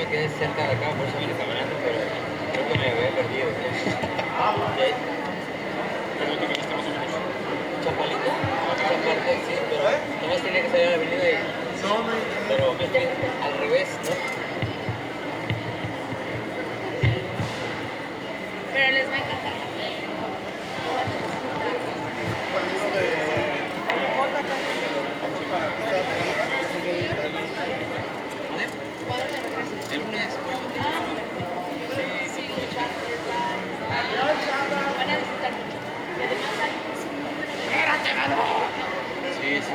quedé cerca de acá, por eso vine caminando, pero creo que me había perdido. Chapalito, Chapalito, sí, pero nomás tenía que salir a la avenida y... Pero me fui al revés, ¿no? Pero les va a encantar. El lunes. Van a visitar mucho. Y además hay Sí, sí.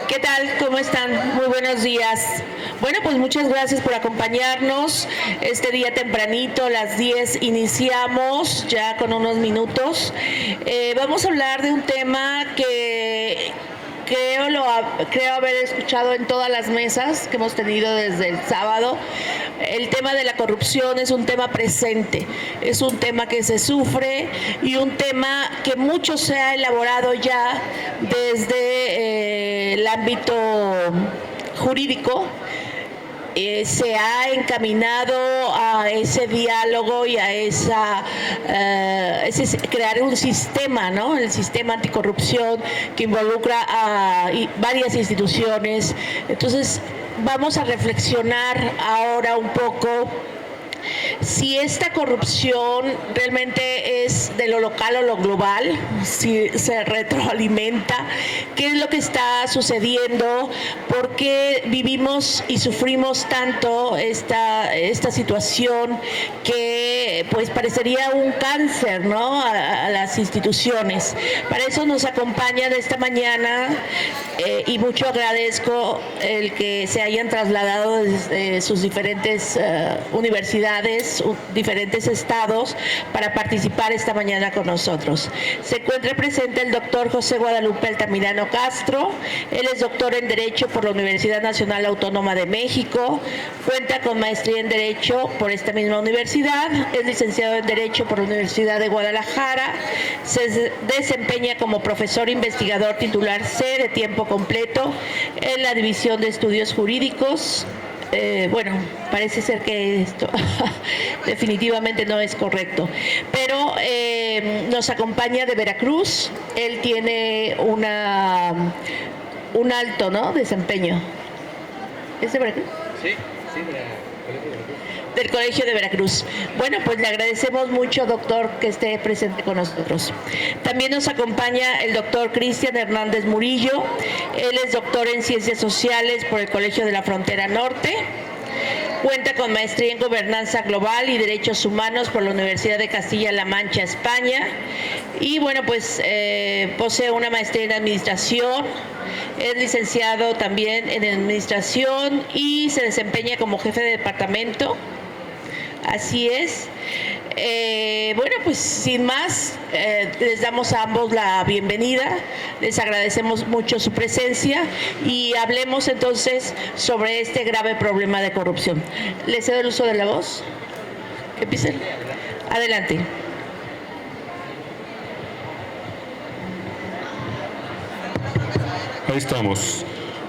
¿Qué tal? ¿Cómo están? Muy buenos días. Bueno, pues muchas gracias por acompañarnos. Este día tempranito, a las 10, iniciamos ya con unos minutos. Vamos a hablar de un tema que creo haber escuchado en todas las mesas que hemos tenido desde el sábado. El tema de la corrupción es un tema presente, es un tema que se sufre y un tema que mucho se ha elaborado ya desde el ámbito jurídico. Se ha encaminado a ese diálogo y a crear un sistema, ¿no? El sistema anticorrupción que involucra a varias instituciones. Entonces, vamos a reflexionar ahora un poco si esta corrupción realmente es de lo local o lo global, si se retroalimenta, qué es lo que está sucediendo, por qué vivimos y sufrimos tanto esta situación que pues parecería un cáncer, ¿no? a las instituciones. Para eso nos acompaña de esta mañana y mucho agradezco el que se hayan trasladado desde sus diferentes universidades, diferentes estados, para participar esta mañana con nosotros. Se encuentra presente el doctor José Guadalupe Altamirano Castro. Él es doctor en Derecho por la Universidad Nacional Autónoma de México, cuenta con maestría en Derecho por esta misma universidad, es licenciado en Derecho por la Universidad de Guadalajara, se desempeña como profesor investigador titular C de tiempo completo en la División de Estudios Jurídicos. Bueno, parece ser que esto definitivamente no es correcto, pero nos acompaña de Veracruz. Él tiene un alto, ¿no?, desempeño. ¿Es de Veracruz? Sí, sí, de la Colegio de Veracruz. Del Colegio de Veracruz. Bueno, pues le agradecemos mucho, doctor, que esté presente con nosotros. También nos acompaña el doctor Cristian Hernández Murillo. Él es doctor en Ciencias Sociales por el Colegio de la Frontera Norte. Cuenta con maestría en Gobernanza Global y Derechos Humanos por la Universidad de Castilla-La Mancha, España. Y bueno, pues posee una maestría en Administración. Es licenciado también en Administración y se desempeña como jefe de departamento. Así es. Bueno, pues sin más, les damos a ambos la bienvenida, les agradecemos mucho su presencia y hablemos entonces sobre este grave problema de corrupción. ¿Les cedo el uso de la voz? ¿Qué empiecen? Adelante. Ahí estamos.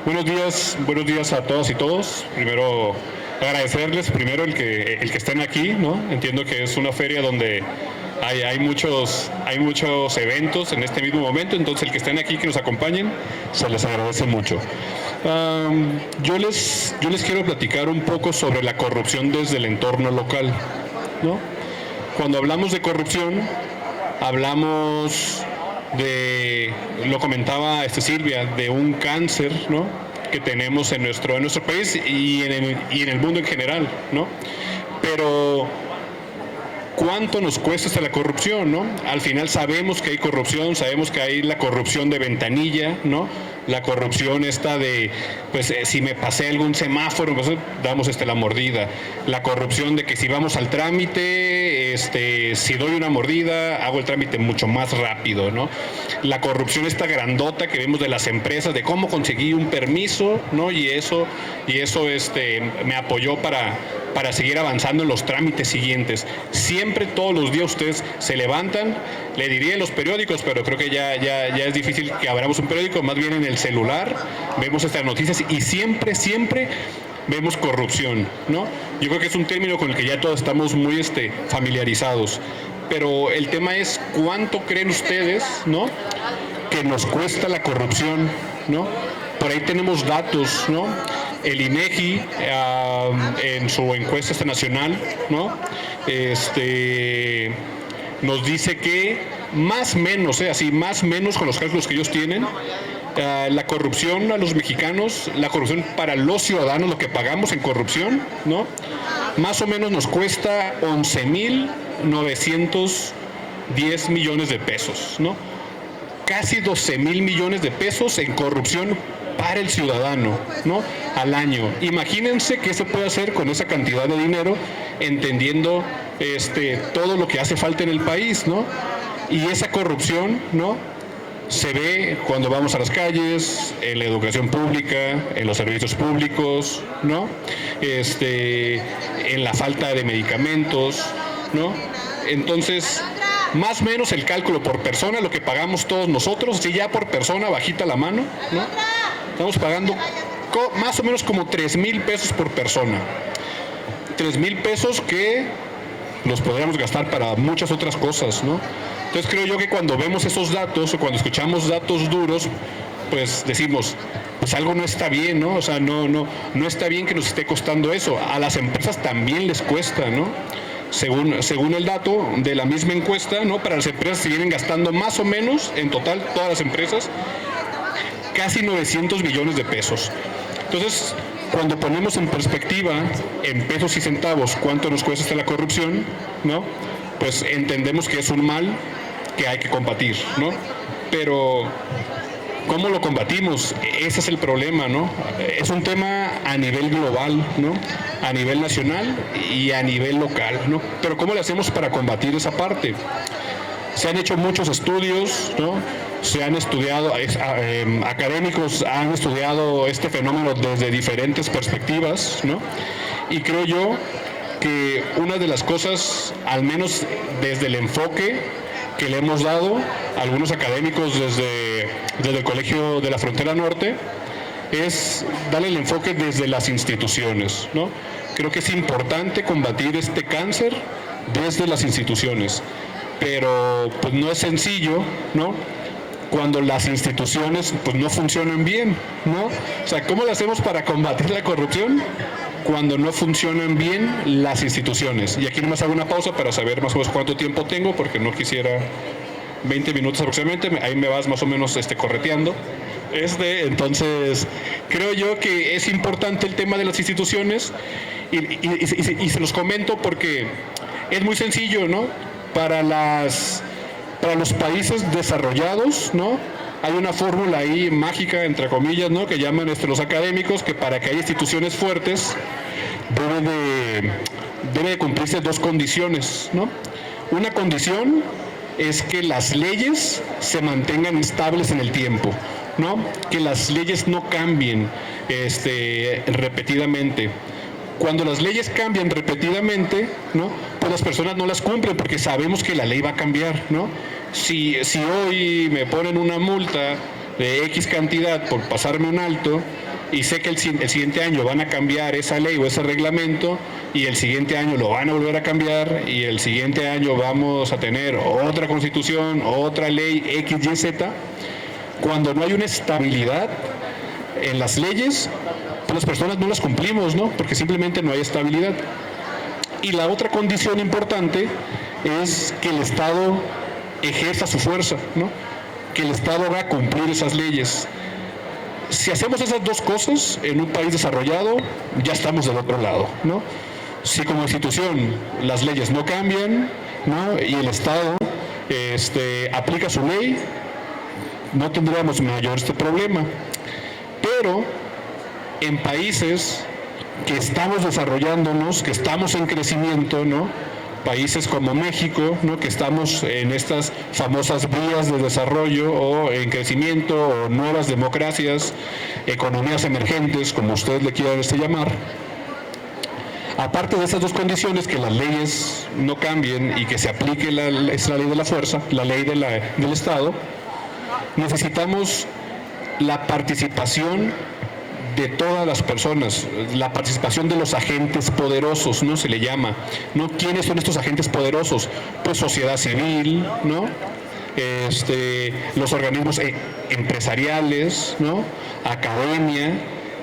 Buenos días a todas y todos. Primero, agradecerles el que estén aquí, ¿no? Entiendo que es una feria donde hay muchos eventos en este mismo momento, entonces el que estén aquí, que nos acompañen, se les agradece mucho. Yo les quiero platicar un poco sobre la corrupción desde el entorno local, ¿no? Cuando hablamos de corrupción, hablamos de, lo comentaba Silvia, de un cáncer, ¿no?, que tenemos en nuestro país y en el mundo en general, ¿no? Pero ¿cuánto nos cuesta hasta la corrupción, no? Al final sabemos que hay corrupción, sabemos que hay la corrupción de ventanilla, ¿no? La corrupción esta de, pues si me pasé algún semáforo, pues damos la mordida. La corrupción de que si vamos al trámite, si doy una mordida, hago el trámite mucho más rápido, ¿no? La corrupción esta grandota que vemos de las empresas, de cómo conseguí un permiso, ¿no? Y eso me apoyó para para seguir avanzando en los trámites siguientes. Siempre, todos los días ustedes se levantan, le diría en los periódicos, pero creo que ya es difícil que abramos un periódico, más bien en el celular, vemos estas noticias y siempre vemos corrupción, ¿no? Yo creo que es un término con el que ya todos estamos muy familiarizados, pero el tema es cuánto creen ustedes, ¿no?, que nos cuesta la corrupción, ¿no? Por ahí tenemos datos, ¿no? El INEGI en su encuesta nacional, ¿no?, nos dice que más o menos, más o menos con los cálculos que ellos tienen, la corrupción a los mexicanos, la corrupción para los ciudadanos, lo que pagamos en corrupción, ¿no?, más o menos nos cuesta 11,910 millones de pesos, ¿no? Casi 12,000 millones de pesos en corrupción para el ciudadano, ¿no?, al año. Imagínense qué se puede hacer con esa cantidad de dinero, entendiendo todo lo que hace falta en el país, ¿no? Y esa corrupción, ¿no?, se ve cuando vamos a las calles, en la educación pública, en los servicios públicos, ¿no?, en la falta de medicamentos, ¿no? Entonces, más o menos el cálculo por persona, lo que pagamos todos nosotros, si ya por persona, bajita la mano, ¿no?, estamos pagando más o menos como 3,000 pesos por persona. 3,000 pesos que los podríamos gastar para muchas otras cosas, ¿no? Entonces creo yo que cuando vemos esos datos o cuando escuchamos datos duros, pues decimos, pues algo no está bien, ¿no? O sea, no está bien que nos esté costando eso. A las empresas también les cuesta, ¿no? Según el dato de la misma encuesta, ¿no?, para las empresas se vienen gastando más o menos, en total, todas las empresas, casi 900 millones de pesos. Entonces, cuando ponemos en perspectiva, en pesos y centavos, cuánto nos cuesta la corrupción, ¿no?, pues entendemos que es un mal que hay que combatir, ¿no? Pero ¿cómo lo combatimos? Ese es el problema, ¿no? Es un tema a nivel global, ¿no?, a nivel nacional y a nivel local, ¿no? Pero ¿cómo le hacemos para combatir esa parte? Se han hecho muchos estudios, ¿no? Se han estudiado, académicos han estudiado este fenómeno desde diferentes perspectivas, ¿no? Y creo yo que una de las cosas, al menos desde el enfoque que le hemos dado a algunos académicos desde el Colegio de la Frontera Norte, es darle el enfoque desde las instituciones, ¿no? Creo que es importante combatir este cáncer desde las instituciones, pero pues no es sencillo, ¿no?, cuando las instituciones pues no funcionan bien, ¿no? O sea, ¿cómo lo hacemos para combatir la corrupción cuando no funcionan bien las instituciones? Y aquí nomás hago una pausa para saber más o menos cuánto tiempo tengo, porque no quisiera 20 minutos aproximadamente, ahí me vas más o menos correteando. Entonces, creo yo que es importante el tema de las instituciones y se los comento porque es muy sencillo, ¿no? Para los países desarrollados, ¿no?, hay una fórmula ahí mágica, entre comillas, ¿no?, que llaman los académicos, que para que haya instituciones fuertes debe de cumplirse dos condiciones, ¿no? Una condición es que las leyes se mantengan estables en el tiempo, ¿no?, que las leyes no cambien repetidamente. Cuando las leyes cambian repetidamente, ¿no?, pues las personas no las cumplen porque sabemos que la ley va a cambiar, ¿no? Si hoy me ponen una multa de X cantidad por pasarme un alto y sé que el siguiente año van a cambiar esa ley o ese reglamento y el siguiente año lo van a volver a cambiar y el siguiente año vamos a tener otra constitución, otra ley X, Y, Z, cuando no hay una estabilidad en las leyes, pues las personas no las cumplimos, ¿no?, porque simplemente no hay estabilidad. Y la otra condición importante es que el Estado ejerza su fuerza, ¿no?, que el Estado haga cumplir esas leyes. Si hacemos esas dos cosas en un país desarrollado, ya estamos del otro lado, ¿no? Si como institución las leyes no cambian, ¿no?, y el Estado aplica su ley, no tendríamos mayor problema. Pero en países que estamos desarrollándonos, que estamos en crecimiento, ¿no?, países como México, ¿no?, que estamos en estas famosas vías de desarrollo o en crecimiento o nuevas democracias, economías emergentes, como ustedes le quieran llamar, Aparte de esas dos condiciones, que las leyes no cambien y que se aplique es la ley de la fuerza, la ley del Estado, necesitamos la participación de todas las personas, la participación de los agentes poderosos, ¿no? Se le llama, ¿no? ¿Quiénes son estos agentes poderosos? Pues sociedad civil, ¿no? Los organismos empresariales, ¿no? Academia,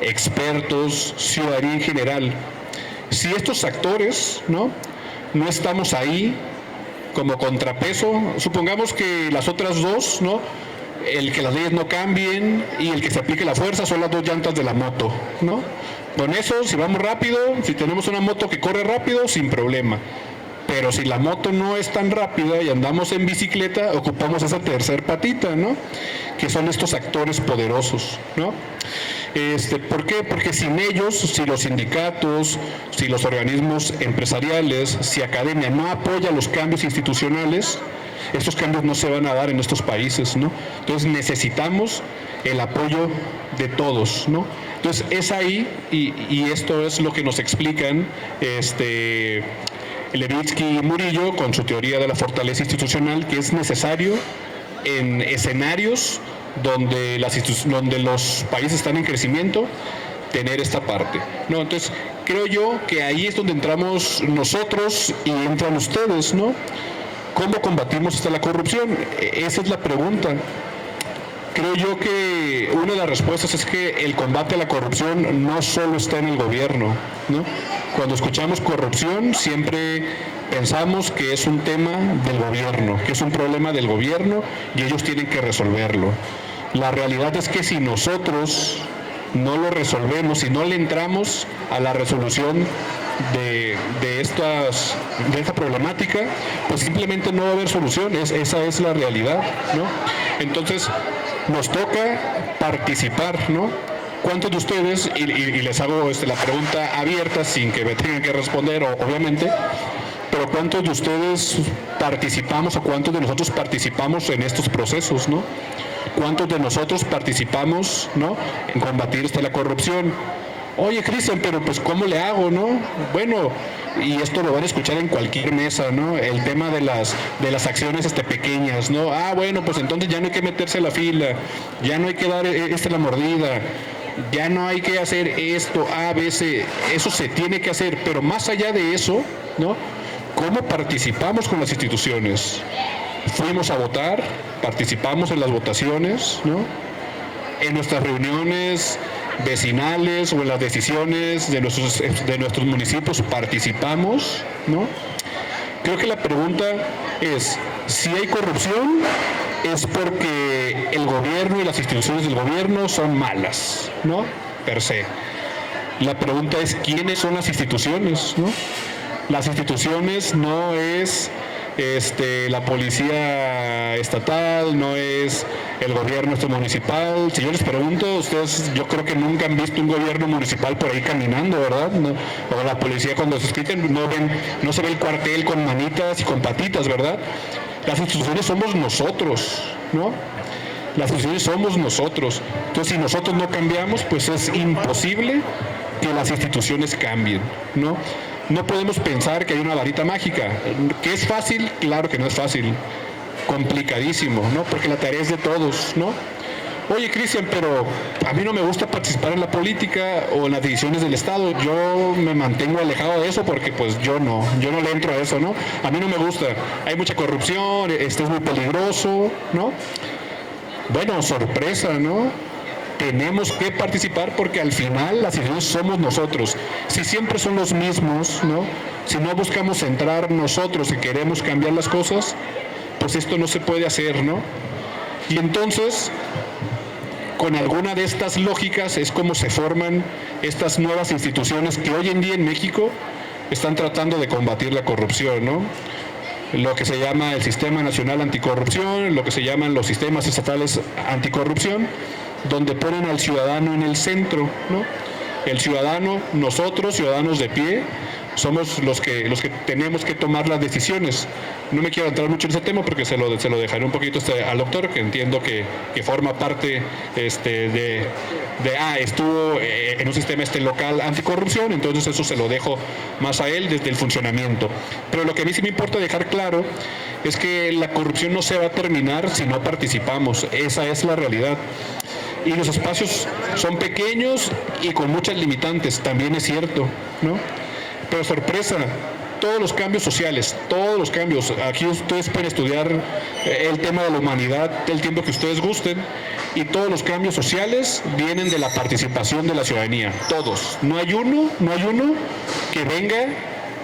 expertos, ciudadanía en general. Si estos actores, ¿no? No estamos ahí como contrapeso, supongamos que las otras dos, ¿no? El que las leyes no cambien y el que se aplique la fuerza son las dos llantas de la moto, ¿no? Con eso, si vamos rápido, si tenemos una moto que corre rápido, sin problema. Pero si la moto no es tan rápida y andamos en bicicleta, ocupamos esa tercer patita, ¿no? Que son estos actores poderosos, ¿no? ¿Por qué? Porque sin ellos, si los sindicatos, si los organismos empresariales, si academia no apoya los cambios institucionales, estos cambios no se van a dar en estos países, ¿no? Entonces necesitamos el apoyo de todos, ¿no? Entonces es ahí, y esto es lo que nos explican Levitsky y Murillo con su teoría de la fortaleza institucional, que es necesario en escenarios donde los países están en crecimiento, tener esta parte, ¿no? Entonces creo yo que ahí es donde entramos nosotros y entran ustedes, ¿no? ¿Cómo combatimos la corrupción? Esa es la pregunta. Creo yo que una de las respuestas es que el combate a la corrupción no solo está en el gobierno, ¿no? Cuando escuchamos corrupción siempre pensamos que es un tema del gobierno, que es un problema del gobierno y ellos tienen que resolverlo. La realidad es que si nosotros no lo resolvemos, si no le entramos a la resolución de esta problemática, pues simplemente no va a haber solución. Esa es la realidad, ¿no? Entonces nos toca participar, ¿no? ¿Cuántos de ustedes, y les hago la pregunta abierta sin que me tengan que responder, obviamente, pero cuántos de ustedes participamos o cuántos de nosotros participamos en estos procesos, ¿no? ¿Cuántos de nosotros participamos, ¿no? En combatir la corrupción? Oye, Cristian, pero pues ¿cómo le hago, no? Bueno, y esto lo van a escuchar en cualquier mesa, ¿no? El tema de las acciones pequeñas, ¿no? Ah, bueno, pues entonces ya no hay que meterse a la fila, ya no hay que dar la mordida, ya no hay que hacer esto, A, B, C, eso se tiene que hacer, pero más allá de eso, ¿no? ¿Cómo participamos con las instituciones? Fuimos a votar, participamos en las votaciones, ¿no? En nuestras reuniones vecinales o en las decisiones de nuestros municipios participamos, ¿no? Creo que la pregunta es, si hay corrupción, es porque el gobierno y las instituciones del gobierno son malas, ¿no? Per se. La pregunta es, ¿quiénes son las instituciones, no? Las instituciones no es la policía estatal, no es el gobierno municipal. Si yo les pregunto, ustedes yo creo que nunca han visto un gobierno municipal por ahí caminando, ¿verdad? No, o la policía cuando se explican no se ve el cuartel con manitas y con patitas, ¿verdad? Las instituciones somos nosotros, ¿no? Las instituciones somos nosotros. Entonces, si nosotros no cambiamos, pues es imposible que las instituciones cambien, ¿no? No podemos pensar que hay una varita mágica. ¿Que es fácil? Claro que no es fácil. Complicadísimo, ¿no? Porque la tarea es de todos, ¿no? Oye, Cristian, pero a mí no me gusta participar en la política o en las decisiones del Estado. Yo me mantengo alejado de eso porque pues yo no le entro a eso, ¿no? A mí no me gusta. Hay mucha corrupción, es muy peligroso, ¿no? Bueno, sorpresa, ¿no? Tenemos que participar porque al final las instituciones somos nosotros. Si siempre son los mismos, ¿no? Si no buscamos entrar nosotros y queremos cambiar las cosas, pues esto no se puede hacer, ¿no? Y entonces, con alguna de estas lógicas es como se forman estas nuevas instituciones que hoy en día en México están tratando de combatir la corrupción, ¿no? Lo que se llama el Sistema Nacional Anticorrupción, lo que se llaman los sistemas estatales anticorrupción, donde ponen al ciudadano en el centro, ¿no? El ciudadano, nosotros, ciudadanos de pie, somos los que tenemos que tomar las decisiones. No me quiero entrar mucho en ese tema porque se lo dejaré un poquito al doctor, que entiendo que forma parte estuvo en un sistema local anticorrupción, entonces eso se lo dejo más a él desde el funcionamiento. Pero lo que a mí sí me importa dejar claro es que la corrupción no se va a terminar si no participamos, esa es la realidad. Y los espacios son pequeños y con muchas limitantes, también es cierto, ¿no? Pero sorpresa, todos los cambios sociales, todos los cambios, aquí ustedes pueden estudiar el tema de la humanidad el tiempo que ustedes gusten, y todos los cambios sociales vienen de la participación de la ciudadanía, todos. No hay uno que venga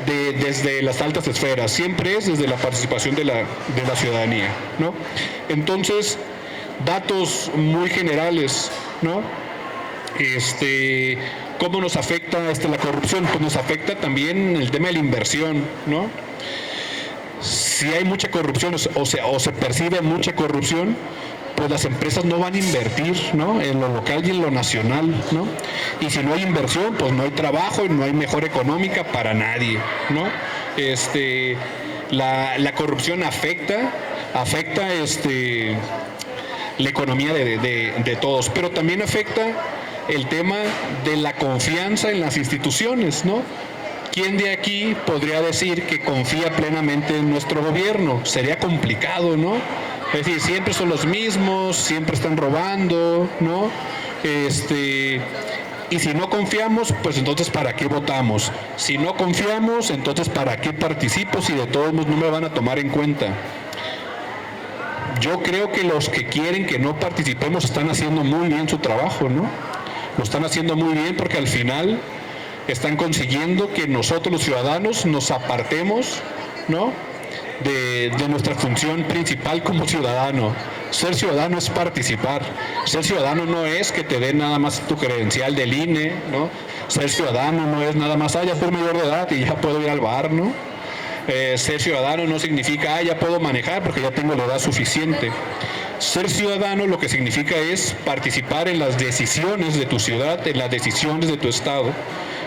desde las altas esferas, siempre es desde la participación de la ciudadanía, ¿no? Entonces, datos muy generales, ¿no? ¿Cómo nos afecta la corrupción? Pues nos afecta también el tema de la inversión, ¿no? Si hay mucha corrupción o se percibe mucha corrupción, pues las empresas no van a invertir, ¿no? En lo local y en lo nacional, ¿no? Y si no hay inversión, pues no hay trabajo y no hay mejora económica para nadie, ¿no? La corrupción afecta la economía de todos, pero también afecta el tema de la confianza en las instituciones, ¿no? ¿Quién de aquí podría decir que confía plenamente en nuestro gobierno? Sería complicado, ¿no? Es decir, siempre son los mismos, siempre están robando, ¿no? Y si no confiamos, pues entonces ¿para qué votamos? Si no confiamos, entonces ¿para qué participo si de todos modos no me van a tomar en cuenta? Yo creo que los que quieren que no participemos están haciendo muy bien su trabajo, ¿no? Lo están haciendo muy bien porque al final están consiguiendo que nosotros los ciudadanos nos apartemos, ¿no? de nuestra función principal como ciudadano. Ser ciudadano es participar. Ser ciudadano no es que te den nada más tu credencial del INE, ¿no? Ser ciudadano no es nada más, ya soy mayor de edad y ya puedo ir al bar, ¿no? Ser ciudadano no significa, ya puedo manejar porque ya tengo la edad suficiente. Ser ciudadano lo que significa es participar en las decisiones de tu ciudad, en las decisiones de tu estado,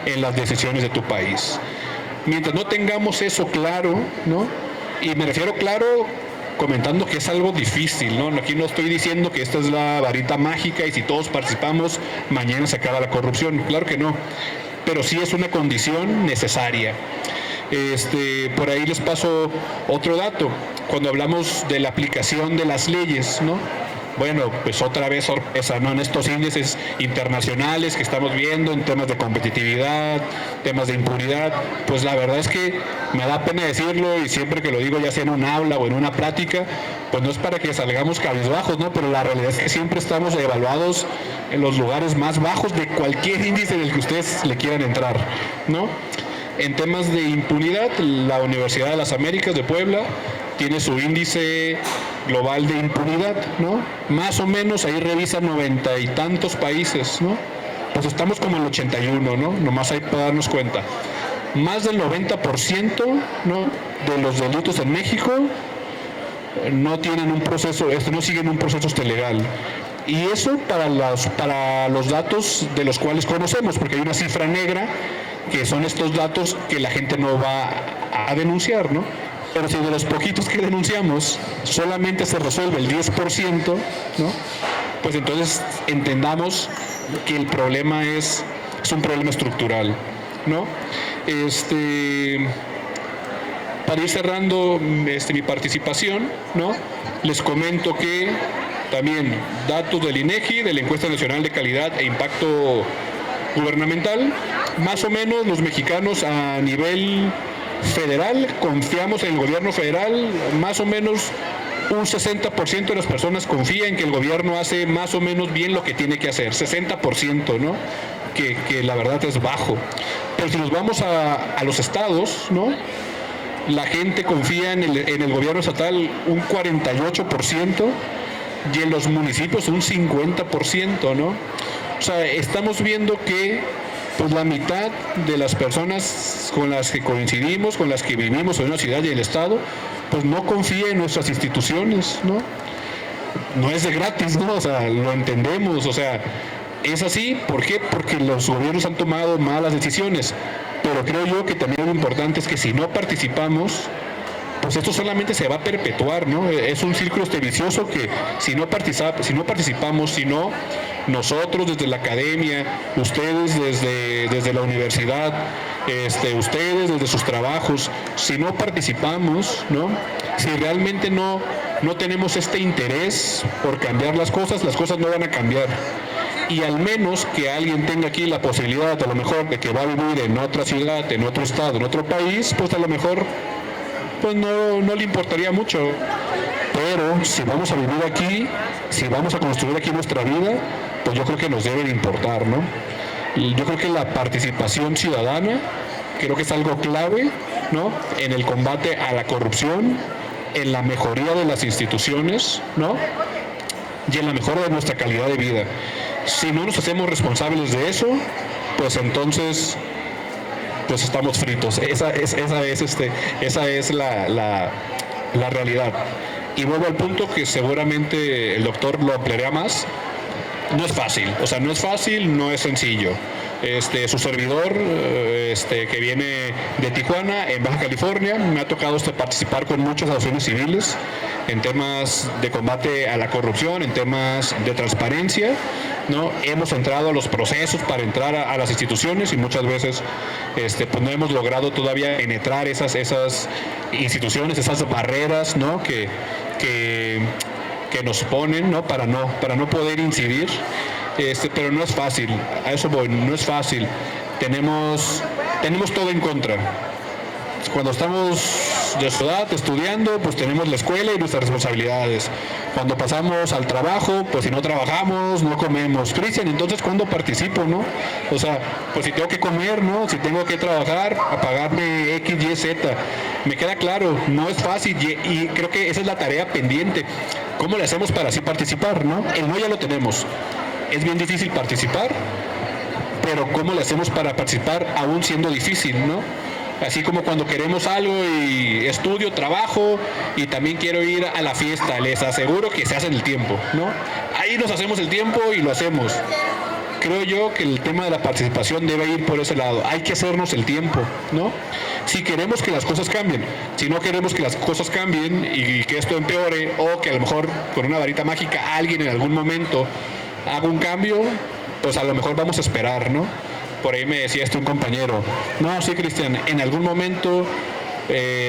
en las decisiones de tu país. Mientras no tengamos eso claro, ¿no? Y me refiero claro comentando que es algo difícil, ¿no? Aquí no estoy diciendo que esta es la varita mágica y si todos participamos, mañana se acaba la corrupción. Claro que no, pero sí es una condición necesaria. Por ahí les paso otro dato. Cuando hablamos de la aplicación de las leyes, ¿no? Bueno, pues otra vez sorpresa, ¿no? En estos índices internacionales que estamos viendo en temas de competitividad, temas de impunidad, pues la verdad es que me da pena decirlo y siempre que lo digo, ya sea en un aula o en una plática, pues no es para que salgamos cabizbajos, ¿no? Pero la realidad es que siempre estamos evaluados en los lugares más bajos de cualquier índice en el que ustedes le quieran entrar, ¿no? En temas de impunidad, la Universidad de las Américas de Puebla tiene su índice global de impunidad, ¿no? Más o menos ahí revisa 90 y tantos países, ¿no? Pues estamos como en el 81, ¿no? Nomás hay para darnos cuenta. Más del 90%, ¿no? De los delitos en México no tienen un proceso, no siguen un proceso legal. Y eso para los datos de los cuales conocemos, porque hay una cifra negra que son estos datos que la gente no va a denunciar, ¿no? Pero si de los poquitos que denunciamos solamente se resuelve el 10%, ¿no? Pues entonces entendamos que el problema es un problema estructural, ¿no? Para ir cerrando mi participación, ¿no? Les comento que también datos del INEGI, de la Encuesta Nacional de Calidad e Impacto Gubernamental, más o menos los mexicanos a nivel federal confiamos en el gobierno federal, más o menos un 60% de las personas confían en que el gobierno hace más o menos bien lo que tiene que hacer, 60%, ¿no? Que la verdad es bajo. Pero si nos vamos a los estados, ¿no? La gente confía en el gobierno estatal un 48% y en los municipios un 50%, ¿no? O sea, estamos viendo que pues la mitad de las personas con las que coincidimos, con las que vivimos en una ciudad y el estado, pues no confía en nuestras instituciones, ¿no? No es de gratis, ¿no? O sea, lo entendemos, o sea, es así. ¿Por qué? Porque los gobiernos han tomado malas decisiones, pero pero creo yo que también lo importante es que si no participamos, pues esto solamente se va a perpetuar, ¿no? Es un círculo vicioso que si no participamos, si no nosotros desde la academia, ustedes desde la universidad, ustedes desde sus trabajos, si no participamos, ¿no? Si realmente no tenemos este interés por cambiar las cosas no van a cambiar. Y al menos que alguien tenga aquí la posibilidad, a lo mejor, de que va a vivir en otra ciudad, en otro estado, en otro país, pues a lo mejor pues no le importaría mucho. Pero si vamos a vivir aquí, si vamos a construir aquí nuestra vida, pues yo creo que nos debe de importar, ¿no? Y yo creo que la participación ciudadana, creo que es algo clave, ¿no? En el combate a la corrupción, en la mejoría de las instituciones, ¿no? Y en la mejora de nuestra calidad de vida. Si no nos hacemos responsables de eso, pues entonces pues estamos fritos. Esa es la realidad. Y vuelvo al punto que seguramente el doctor lo ampliará más. No es fácil, no es sencillo. Su servidor, que viene de Tijuana, en Baja California, me ha tocado participar con muchas asociaciones civiles en temas de combate a la corrupción, en temas de transparencia, ¿no? Hemos entrado a los procesos para entrar a las instituciones y muchas veces pues no hemos logrado todavía penetrar esas instituciones, esas barreras, ¿no? que nos ponen, ¿no? para no poder incidir. Pero no es fácil, a eso voy, no es fácil. Tenemos todo en contra. Cuando estamos de ciudad estudiando, pues tenemos la escuela y nuestras responsabilidades. Cuando pasamos al trabajo, pues si no trabajamos, no comemos. Cristian, entonces ¿cuándo participo, no? O sea, pues si tengo que comer, ¿no? Si tengo que trabajar, a pagarme X, Y, Z. Me queda claro, no es fácil y creo que esa es la tarea pendiente. ¿Cómo le hacemos para así participar, no? El no ya lo tenemos. Es bien difícil participar, pero ¿cómo le hacemos para participar aún siendo difícil, no? Así como cuando queremos algo y estudio, trabajo y también quiero ir a la fiesta, les aseguro que se hace en el tiempo, ¿no? Ahí nos hacemos el tiempo y lo hacemos. Creo yo que el tema de la participación debe ir por ese lado. Hay que hacernos el tiempo, ¿no? Si queremos que las cosas cambien. Si no queremos que las cosas cambien y que esto empeore, o que a lo mejor con una varita mágica alguien en algún momento haga un cambio, pues a lo mejor vamos a esperar, ¿no? Por ahí me decía un compañero, no, sí, Cristian, en algún momento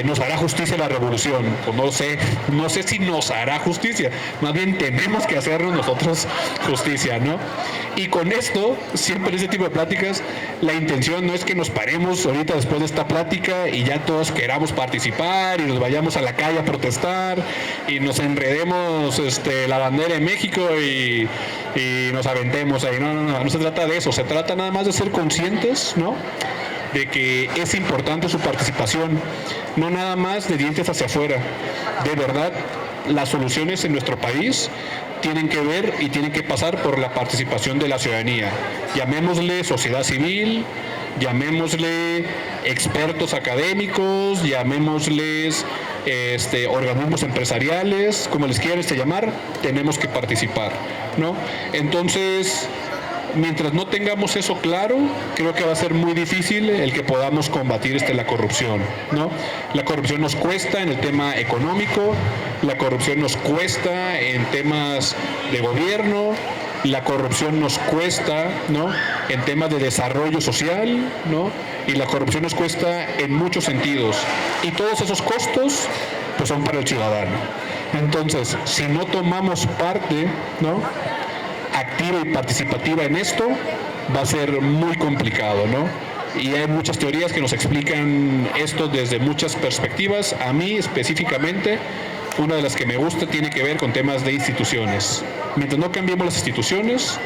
nos hará justicia la revolución. Pues no sé si nos hará justicia, más bien tenemos que hacernos nosotros justicia, ¿no? Y con esto, siempre en este tipo de pláticas, la intención no es que nos paremos ahorita después de esta plática y ya todos queramos participar y nos vayamos a la calle a protestar y nos enredemos la bandera en México y nos aventemos ahí. No se trata de eso, se trata nada más de ser conscientes, ¿no? De que es importante su participación, no nada más de dientes hacia afuera. De verdad, las soluciones en nuestro país tienen que ver y tienen que pasar por la participación de la ciudadanía. Llamémosle sociedad civil, llamémosle expertos académicos, llamémosles organismos empresariales, como les quieran llamar, tenemos que participar, ¿no? Entonces, mientras no tengamos eso claro, creo que va a ser muy difícil el que podamos combatir la corrupción, ¿no? La corrupción nos cuesta en el tema económico, la corrupción nos cuesta en temas de gobierno, la corrupción nos cuesta, ¿no? En temas de desarrollo social, ¿no? Y la corrupción nos cuesta en muchos sentidos. Y todos esos costos, pues son para el ciudadano. Entonces, si no tomamos parte, ¿no? Activa y participativa en esto, va a ser muy complicado, ¿no? Y hay muchas teorías que nos explican esto desde muchas perspectivas. A mí específicamente, una de las que me gusta tiene que ver con temas de instituciones. Mientras no cambiemos las instituciones,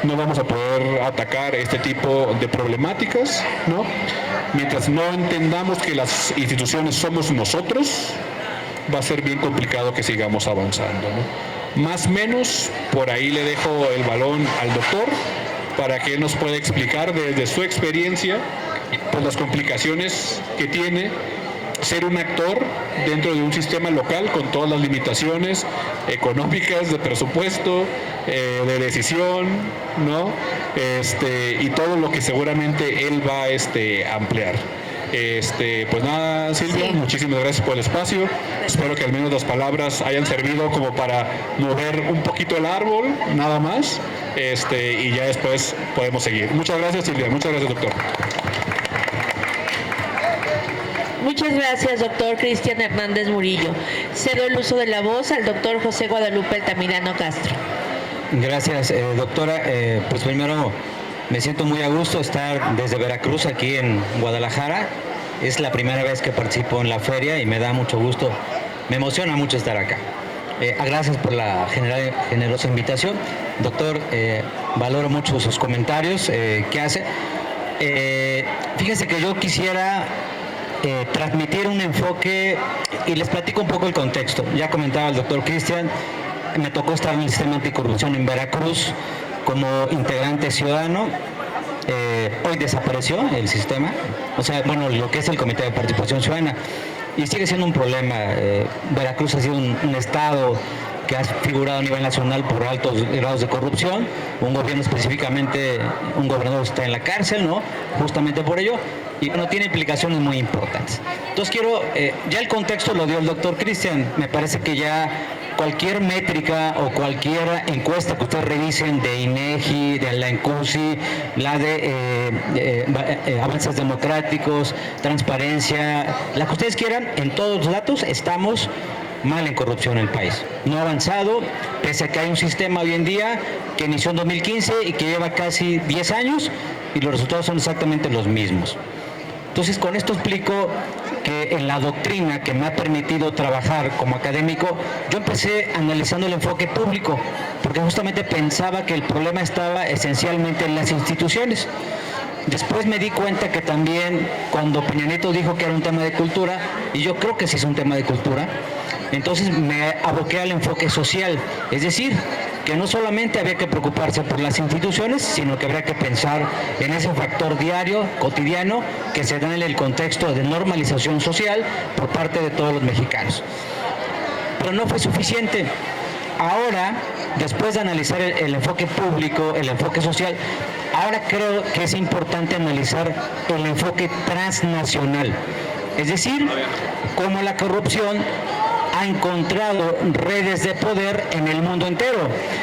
no vamos a poder atacar este tipo de problemáticas, ¿no? Mientras no entendamos que las instituciones somos nosotros, va a ser bien complicado que sigamos avanzando, ¿no? Más o menos, por ahí le dejo el balón al doctor para que él nos pueda explicar desde su experiencia pues, las complicaciones que tiene ser un actor dentro de un sistema local con todas las limitaciones económicas, de presupuesto, de decisión, ¿no? Y todo lo que seguramente él va a ampliar. Pues nada, Silvia, muchísimas gracias por el espacio. Espero que al menos las palabras hayan servido como para mover un poquito el árbol, nada más. Y ya después podemos seguir. Muchas gracias, Silvia. Muchas gracias, doctor. Muchas gracias, doctor Cristian Hernández Murillo. Cedo el uso de la voz al doctor José Guadalupe Altamirano Castro. Gracias, doctora. Pues primero me siento muy a gusto estar desde Veracruz aquí en Guadalajara. Es la primera vez que participo en la feria y me da mucho gusto, me emociona mucho estar acá. Gracias por la generosa invitación. Doctor, valoro mucho sus comentarios que hace. Fíjese que yo quisiera transmitir un enfoque y les platico un poco el contexto. Ya comentaba el doctor Cristian, me tocó estar en el sistema anticorrupción en Veracruz como integrante ciudadano. Hoy desapareció el sistema, o sea, bueno, lo que es el Comité de Participación Ciudadana, y sigue siendo un problema. Veracruz ha sido un estado que ha figurado a nivel nacional por altos grados de corrupción, un gobierno específicamente, un gobernador está en la cárcel, ¿no? Justamente por ello, y no tiene implicaciones muy importantes. Entonces quiero, ya el contexto lo dio el doctor Cristian, me parece que ya cualquier métrica o cualquier encuesta que ustedes revisen de INEGI, de la ENCUSI, la de avances democráticos, transparencia, la que ustedes quieran, en todos los datos estamos mal en corrupción en el país. No ha avanzado, pese a que hay un sistema hoy en día que inició en 2015 y que lleva casi 10 años y los resultados son exactamente los mismos. Entonces, con esto explico que en la doctrina que me ha permitido trabajar como académico, yo empecé analizando el enfoque público, porque justamente pensaba que el problema estaba esencialmente en las instituciones. Después me di cuenta que también cuando Peña Nieto dijo que era un tema de cultura, y yo creo que sí es un tema de cultura, entonces me aboqué al enfoque social, es decir, que no solamente había que preocuparse por las instituciones, sino que habría que pensar en ese factor diario, cotidiano, que se da en el contexto de normalización social por parte de todos los mexicanos. Pero no fue suficiente. Ahora, después de analizar el enfoque público, el enfoque social, ahora creo que es importante analizar el enfoque transnacional. Es decir, cómo la corrupción ha encontrado redes de poder en el mundo entero.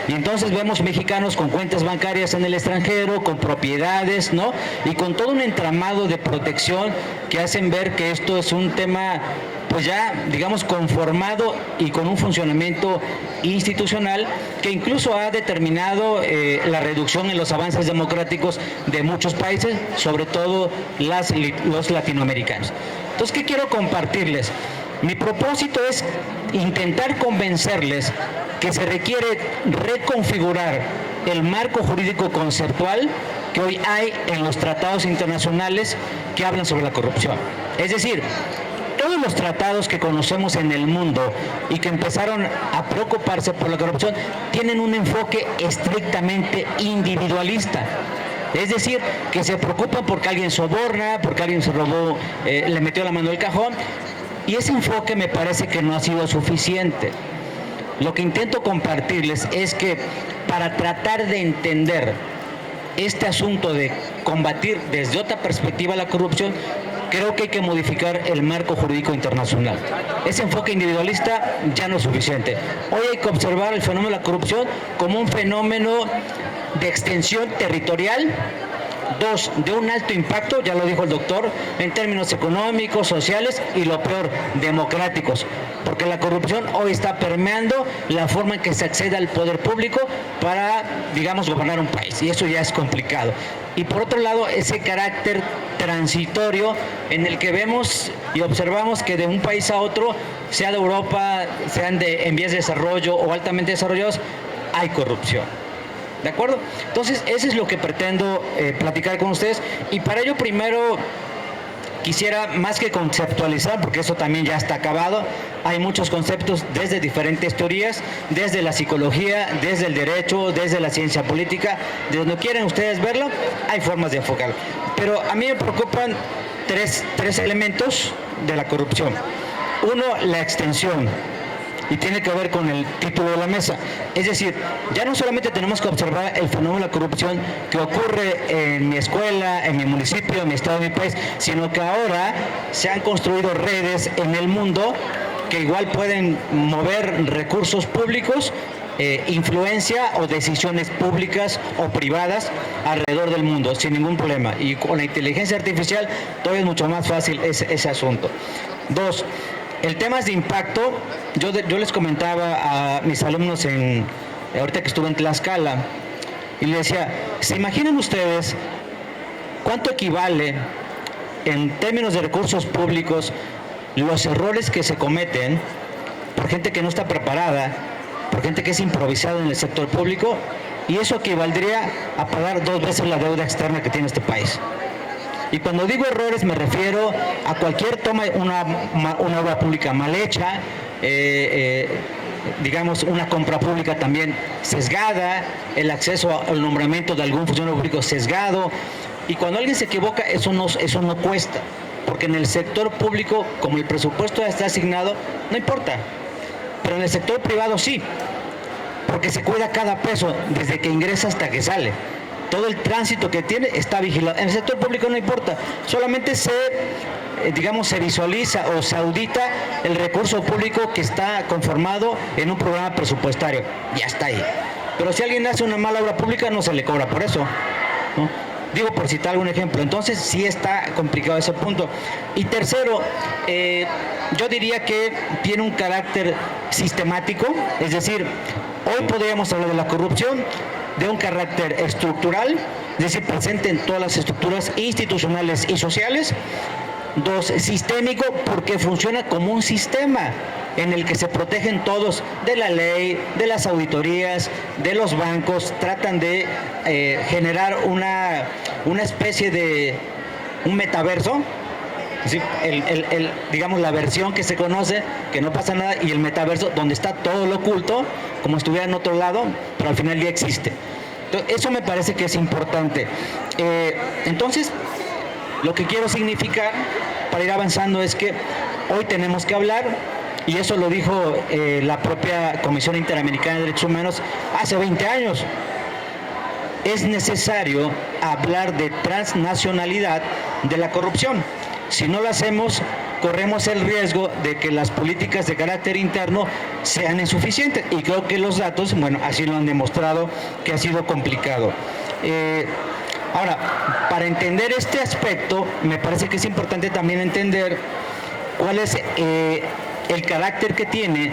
Y entonces vemos mexicanos con cuentas bancarias en el extranjero, con propiedades, ¿no? Y con todo un entramado de protección que hacen ver que esto es un tema, pues ya, digamos, conformado y con un funcionamiento institucional que incluso ha determinado la reducción en los avances democráticos de muchos países, sobre todo los latinoamericanos. Entonces, ¿qué quiero compartirles? Mi propósito es intentar convencerles que se requiere reconfigurar el marco jurídico conceptual que hoy hay en los tratados internacionales que hablan sobre la corrupción. Es decir, todos los tratados que conocemos en el mundo y que empezaron a preocuparse por la corrupción tienen un enfoque estrictamente individualista. Es decir, que se preocupan porque alguien soborna, porque alguien se robó, le metió la mano al cajón. Y ese enfoque me parece que no ha sido suficiente. Lo que intento compartirles es que para tratar de entender este asunto de combatir desde otra perspectiva la corrupción, creo que hay que modificar el marco jurídico internacional. Ese enfoque individualista ya no es suficiente. Hoy hay que observar el fenómeno de la corrupción como un fenómeno de extensión territorial. Dos, de un alto impacto, ya lo dijo el doctor, en términos económicos, sociales y lo peor, democráticos. Porque la corrupción hoy está permeando la forma en que se accede al poder público para, digamos, gobernar un país. Y eso ya es complicado. Y por otro lado, ese carácter transitorio en el que vemos y observamos que de un país a otro, sea de Europa, sean en vías de desarrollo o altamente desarrollados, hay corrupción. ¿De acuerdo? Entonces, eso es lo que pretendo platicar con ustedes. Y para ello, primero, quisiera más que conceptualizar, porque eso también ya está acabado, hay muchos conceptos desde diferentes teorías, desde la psicología, desde el derecho, desde la ciencia política, de donde quieran ustedes verlo, hay formas de enfocarlo. Pero a mí me preocupan tres elementos de la corrupción. Uno, la extensión, y tiene que ver con el título de la mesa. Es decir, ya no solamente tenemos que observar el fenómeno de la corrupción que ocurre en mi escuela, en mi municipio, en mi estado, en mi país, sino que ahora se han construido redes en el mundo que igual pueden mover recursos públicos, influencia o decisiones públicas o privadas alrededor del mundo sin ningún problema, y con la inteligencia artificial todavía es mucho más fácil ese asunto. Dos, el tema es de impacto. Yo les comentaba a mis alumnos ahorita que estuve en Tlaxcala, y les decía, ¿se imaginan ustedes cuánto equivale en términos de recursos públicos los errores que se cometen por gente que no está preparada, por gente que es improvisada en el sector público? Y eso equivaldría a pagar 2 veces la deuda externa que tiene este país. Y cuando digo errores me refiero a cualquier toma, una obra pública mal hecha, digamos una compra pública también sesgada, el acceso al nombramiento de algún funcionario público sesgado. Y cuando alguien se equivoca, eso no cuesta, porque en el sector público, como el presupuesto ya está asignado, no importa. Pero en el sector privado sí, porque se cuida cada peso desde que ingresa hasta que sale. Todo el tránsito que tiene está vigilado. En el sector público no importa, solamente se visualiza o se audita el recurso público que está conformado en un programa presupuestario. Ya está ahí. Pero si alguien hace una mala obra pública, no se le cobra por eso, ¿no? Digo, por citar algún ejemplo. Entonces sí está complicado ese punto. Y tercero, yo diría que tiene un carácter sistemático, es decir, hoy podríamos hablar de la corrupción de un carácter estructural, es decir, presente en todas las estructuras institucionales y sociales. Dos, sistémico, porque funciona como un sistema en el que se protegen todos de la ley, de las auditorías, de los bancos. Tratan de generar una especie de un metaverso, ¿sí? Digamos la versión que se conoce, que no pasa nada, y el metaverso donde está todo lo oculto, como estuviera en otro lado, pero al final ya existe. Entonces, eso me parece que es importante. Entonces, lo que quiero significar para ir avanzando es que hoy tenemos que hablar, y eso lo dijo la propia Comisión Interamericana de Derechos Humanos hace 20 años. Es necesario hablar de transnacionalidad de la corrupción. Si no lo hacemos, corremos el riesgo de que las políticas de carácter interno sean insuficientes, y creo que los datos, bueno, así lo han demostrado, que ha sido complicado. Ahora, para entender este aspecto, me parece que es importante también entender cuál es el carácter que tiene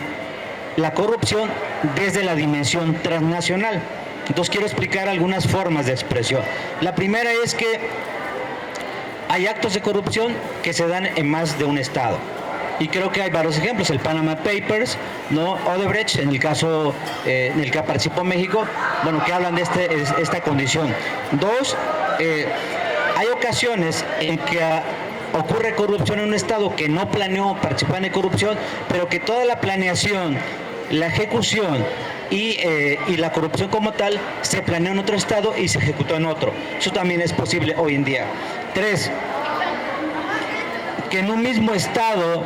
la corrupción desde la dimensión transnacional. Entonces quiero explicar algunas formas de expresión. La primera es que hay actos de corrupción que se dan en más de un estado. Y creo que hay varios ejemplos, el Panama Papers, ¿no? Odebrecht, en el caso en el que participó México, bueno, que hablan de esta condición. Dos, hay ocasiones en que ocurre corrupción en un estado que no planeó participar en corrupción, pero que toda la planeación, la ejecución y la corrupción como tal se planeó en otro estado y se ejecutó en otro. Eso también es posible hoy en día. Tres, que en un mismo estado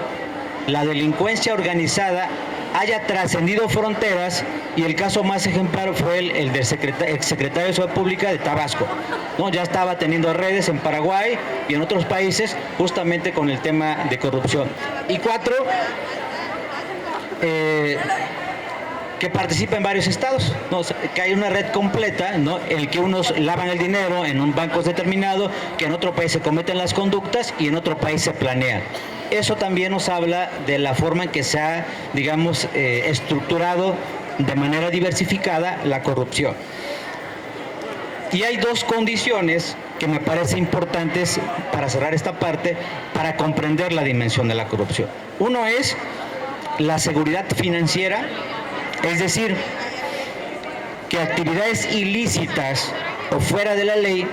la delincuencia organizada haya trascendido fronteras, y el caso más ejemplar fue el del exsecretario de Seguridad Pública de Tabasco, ¿no? Ya estaba teniendo redes en Paraguay y en otros países justamente con el tema de corrupción. Y cuatro, que participa en varios estados, ¿no? O sea, que hay una red completa, ¿no? En el que unos lavan el dinero en un banco determinado, que en otro país se cometen las conductas y en otro país se planean. Eso también nos habla de la forma en que se ha, digamos, estructurado de manera diversificada la corrupción. Y hay dos condiciones que me parecen importantes para cerrar esta parte, para comprender la dimensión de la corrupción. Uno es la seguridad financiera, es decir, que actividades ilícitas o fuera de la ley,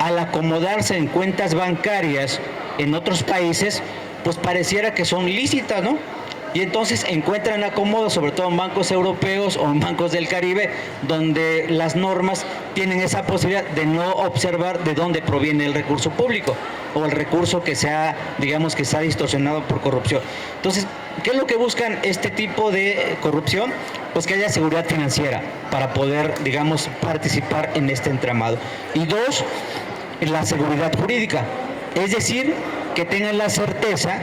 al acomodarse en cuentas bancarias en otros países, pues pareciera que son lícitas, ¿no? Y entonces encuentran acomodo, sobre todo en bancos europeos o en bancos del Caribe, donde las normas tienen esa posibilidad de no observar de dónde proviene el recurso público o el recurso que digamos que se ha distorsionado por corrupción. Entonces, ¿qué es lo que buscan este tipo de corrupción? Pues que haya seguridad financiera para poder, digamos, participar en este entramado. Y dos, la seguridad jurídica, es decir, que tengan la certeza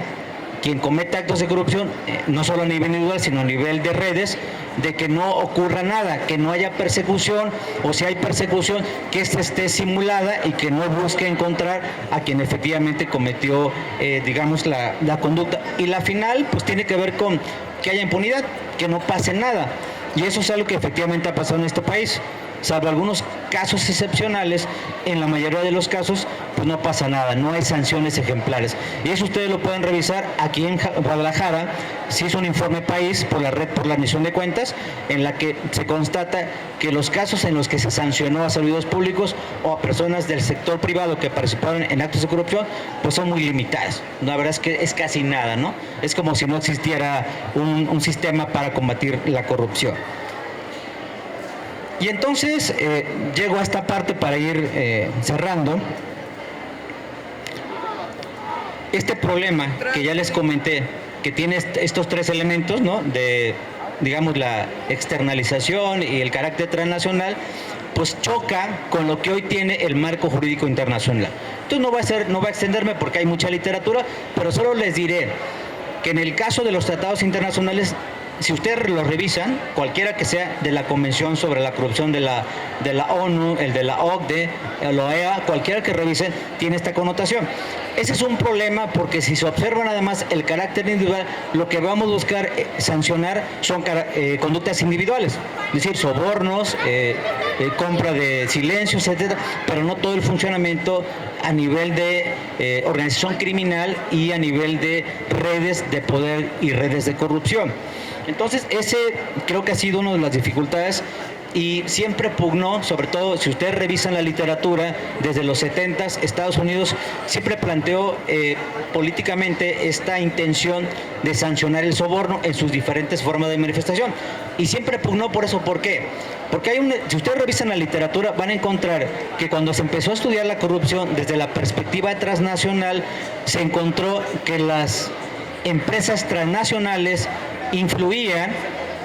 quien comete actos de corrupción, no solo a nivel individual, sino a nivel de redes, de que no ocurra nada, que no haya persecución, o si hay persecución, que ésta esté simulada y que no busque encontrar a quien efectivamente cometió, digamos, la conducta. Y la final, pues tiene que ver con que haya impunidad, que no pase nada. Y eso es algo que efectivamente ha pasado en este país. Salvo algunos casos excepcionales, en la mayoría de los casos pues no pasa nada, no hay sanciones ejemplares. Y eso ustedes lo pueden revisar aquí en Guadalajara. Se hizo un informe país por la Red por la Rendición de Cuentas, en la que se constata que los casos en los que se sancionó a servidores públicos o a personas del sector privado que participaron en actos de corrupción, pues son muy limitadas. La verdad es que es casi nada, ¿no? Es como si no existiera un sistema para combatir la corrupción. Y entonces llego a esta parte para ir cerrando. Este problema que ya les comenté, que tiene estos tres elementos, ¿no? De, digamos, la externalización y el carácter transnacional, pues choca con lo que hoy tiene el marco jurídico internacional. Entonces no va a extenderme porque hay mucha literatura, pero solo les diré que en el caso de los tratados internacionales, si ustedes lo revisan, cualquiera que sea de la Convención sobre la Corrupción de la ONU, el de la OCDE, el OEA, cualquiera que revisen, tiene esta connotación. Ese es un problema porque si se observa nada más el carácter individual, lo que vamos a buscar sancionar son conductas individuales, es decir, sobornos, compra de silencios, etcétera, pero no todo el funcionamiento a nivel de organización criminal y a nivel de redes de poder y redes de corrupción. Entonces, ese creo que ha sido una de las dificultades y siempre pugnó, sobre todo si ustedes revisan la literatura, desde los 70s, Estados Unidos siempre planteó políticamente esta intención de sancionar el soborno en sus diferentes formas de manifestación. Y siempre pugnó por eso. ¿Por qué? Porque si ustedes revisan la literatura, van a encontrar que cuando se empezó a estudiar la corrupción desde la perspectiva transnacional, se encontró que las empresas transnacionales influían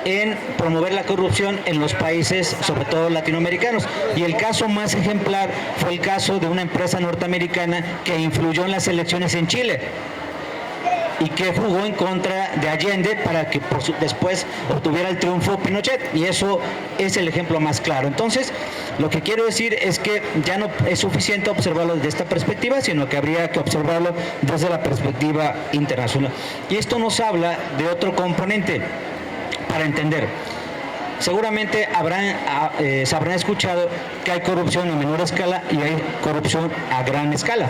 en promover la corrupción en los países, sobre todo latinoamericanos. Y el caso más ejemplar fue el caso de una empresa norteamericana que influyó en las elecciones en Chile y que jugó en contra de Allende para que después obtuviera el triunfo Pinochet, y eso es el ejemplo más claro. Entonces, lo que quiero decir es que ya no es suficiente observarlo desde esta perspectiva, sino que habría que observarlo desde la perspectiva internacional. Y esto nos habla de otro componente para entender. Seguramente se habrán escuchado que hay corrupción a menor escala y hay corrupción a gran escala.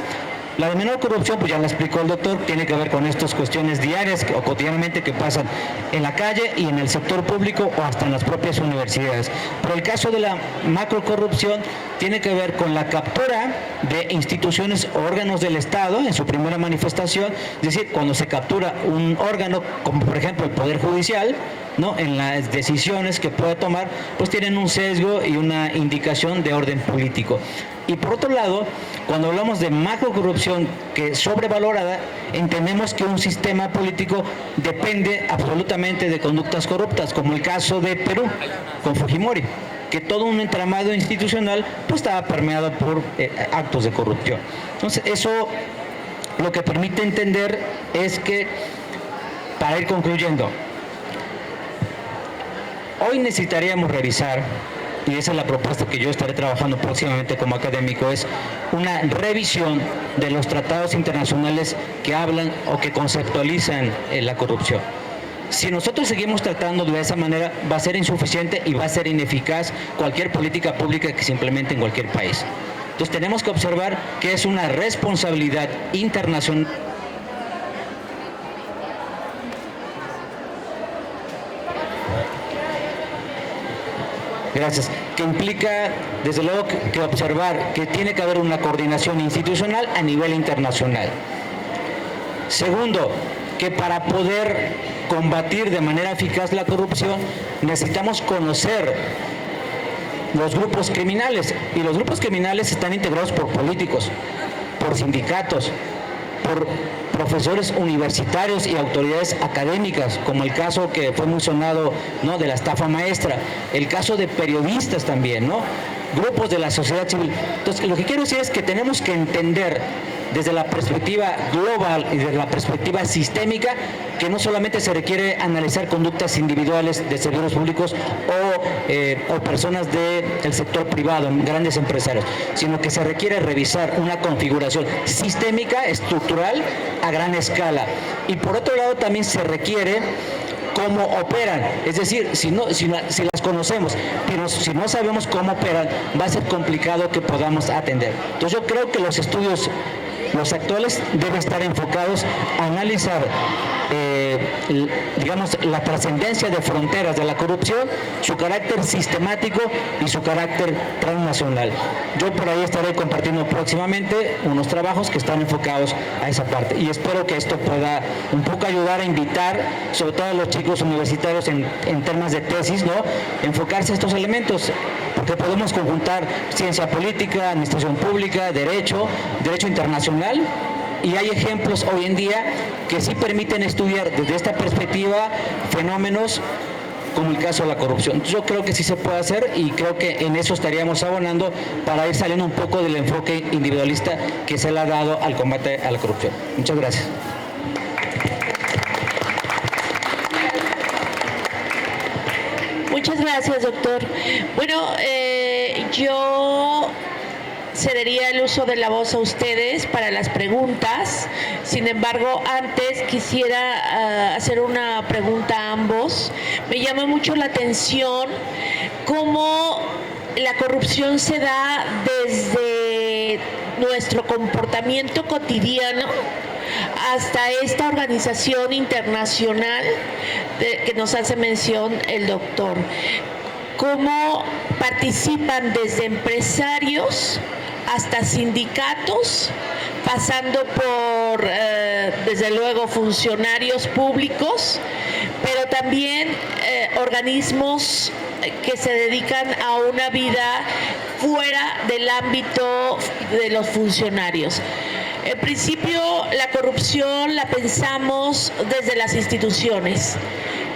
La de menor corrupción, pues ya la explicó el doctor, tiene que ver con estas cuestiones diarias o cotidianamente que pasan en la calle y en el sector público o hasta en las propias universidades. Pero el caso de la macrocorrupción tiene que ver con la captura de instituciones o órganos del Estado en su primera manifestación, es decir, cuando se captura un órgano, como por ejemplo el Poder Judicial, ¿no? En las decisiones que puede tomar, pues tienen un sesgo y una indicación de orden político. Y por otro lado, cuando hablamos de macrocorrupción que es sobrevalorada, entendemos que un sistema político depende absolutamente de conductas corruptas, como el caso de Perú con Fujimori, que todo un entramado institucional pues estaba permeado por actos de corrupción. Entonces, eso lo que permite entender es que, para ir concluyendo, hoy necesitaríamos revisar, y esa es la propuesta que yo estaré trabajando próximamente como académico, es una revisión de los tratados internacionales que hablan o que conceptualizan la corrupción. Si nosotros seguimos tratando de esa manera, va a ser insuficiente y va a ser ineficaz cualquier política pública que se implemente en cualquier país. Entonces tenemos que observar que es una responsabilidad internacional. Gracias. Que implica, desde luego, que observar que tiene que haber una coordinación institucional a nivel internacional. Segundo, que para poder combatir de manera eficaz la corrupción, necesitamos conocer los grupos criminales. Y los grupos criminales están integrados por políticos, por sindicatos, por profesores universitarios y autoridades académicas, como el caso que fue mencionado, ¿no?, de la estafa maestra, el caso de periodistas también, ¿no?, grupos de la sociedad civil. Entonces, lo que quiero decir es que tenemos que entender desde la perspectiva global y desde la perspectiva sistémica que no solamente se requiere analizar conductas individuales de servidores públicos o personas del sector privado, grandes empresarios, sino que se requiere revisar una configuración sistémica, estructural, a gran escala. Y por otro lado también se requiere cómo operan, es decir, si las conocemos, pero si no sabemos cómo operan, va a ser complicado que podamos atender. Entonces yo creo que los estudios, los actuales, deben estar enfocados a analizar, digamos, la trascendencia de fronteras de la corrupción, su carácter sistemático y su carácter transnacional. Yo por ahí estaré compartiendo próximamente unos trabajos que están enfocados a esa parte y espero que esto pueda un poco ayudar a invitar, sobre todo a los chicos universitarios en temas de tesis, ¿no?, enfocarse a estos elementos, porque podemos conjuntar ciencia política, administración pública, derecho internacional, y hay ejemplos hoy en día que sí permiten estudiar desde esta perspectiva fenómenos como el caso de la corrupción. Yo creo que sí se puede hacer y creo que en eso estaríamos abonando para ir saliendo un poco del enfoque individualista que se le ha dado al combate a la corrupción. Muchas gracias. Muchas gracias, doctor. Bueno, yo cedería el uso de la voz a ustedes para las preguntas. Sin embargo, antes quisiera hacer una pregunta a ambos. Me llama mucho la atención cómo la corrupción se da desde nuestro comportamiento cotidiano hasta esta organización internacional que nos hace mención el doctor. Cómo participan desde empresarios hasta sindicatos, pasando por, desde luego, funcionarios públicos, pero también organismos que se dedican a una vida fuera del ámbito de los funcionarios. En principio, la corrupción la pensamos desde las instituciones,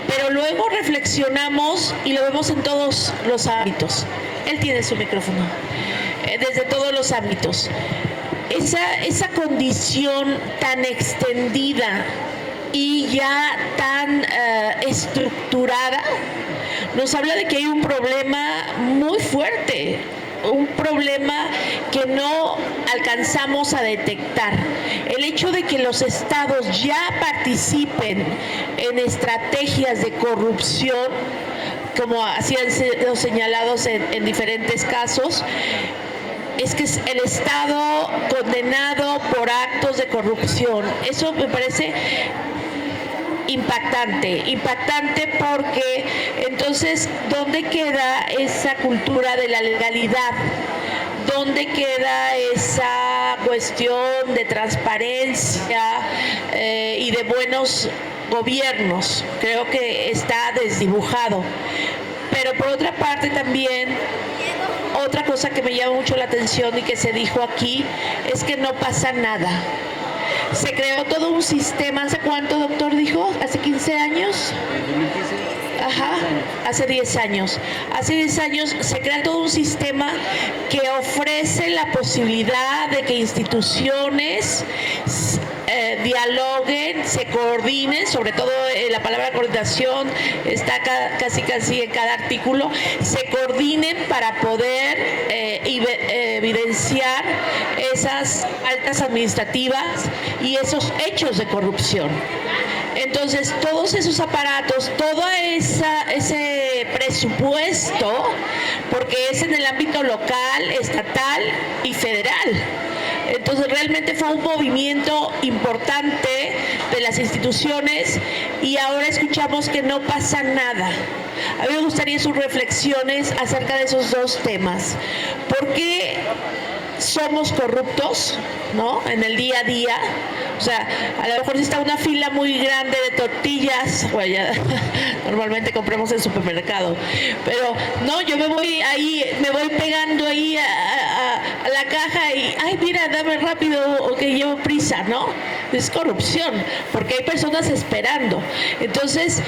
pero luego reflexionamos y lo vemos en todos los ámbitos. Él tiene su micrófono. Desde todos los ámbitos. Esa condición tan extendida y ya tan estructurada nos habla de que hay un problema muy fuerte, un problema que no alcanzamos a detectar. El hecho de que los estados ya participen en estrategias de corrupción, como así han sido señalados en diferentes casos, es que es el Estado condenado por actos de corrupción. Eso me parece impactante porque entonces, ¿dónde queda esa cultura de la legalidad? ¿Dónde queda esa cuestión de transparencia y de buenos gobiernos? Creo que está desdibujado. Pero por otra parte también, otra cosa que me llama mucho la atención y que se dijo aquí es que no pasa nada. Se creó todo un sistema. ¿Hace cuánto, doctor, dijo? ¿Hace 15 años? Ajá, hace 10 años. Hace 10 años se crea todo un sistema que ofrece la posibilidad de que instituciones dialoguen, se coordinen, sobre todo la palabra coordinación está casi en cada artículo, se coordinen para poder evidenciar esas faltas administrativas y esos hechos de corrupción. Entonces, todos esos aparatos, todo ese presupuesto, porque es en el ámbito local, estatal y federal. Entonces, realmente fue un movimiento importante de las instituciones y ahora escuchamos que no pasa nada. A mí me gustaría sus reflexiones acerca de esos dos temas. ¿Por qué somos corruptos, ¿no? En el día a día. O sea, a lo mejor si está una fila muy grande de tortillas, bueno, ya, normalmente compramos en supermercado, pero no, yo me voy pegando ahí a la caja y, ay, mira, dame rápido o que llevo prisa, ¿no? Es corrupción, porque hay personas esperando. Entonces,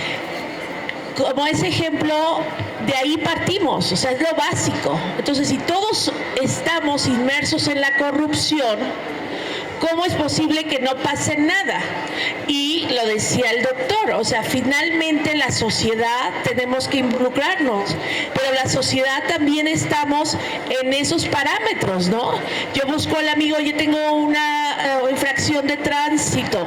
como ese ejemplo, de ahí partimos, o sea, es lo básico. Entonces, si todos estamos inmersos en la corrupción, ¿cómo es posible que no pase nada? Y lo decía el doctor, o sea, finalmente la sociedad tenemos que involucrarnos, pero la sociedad también estamos en esos parámetros, ¿no? Yo busco al amigo, yo tengo una infracción de tránsito,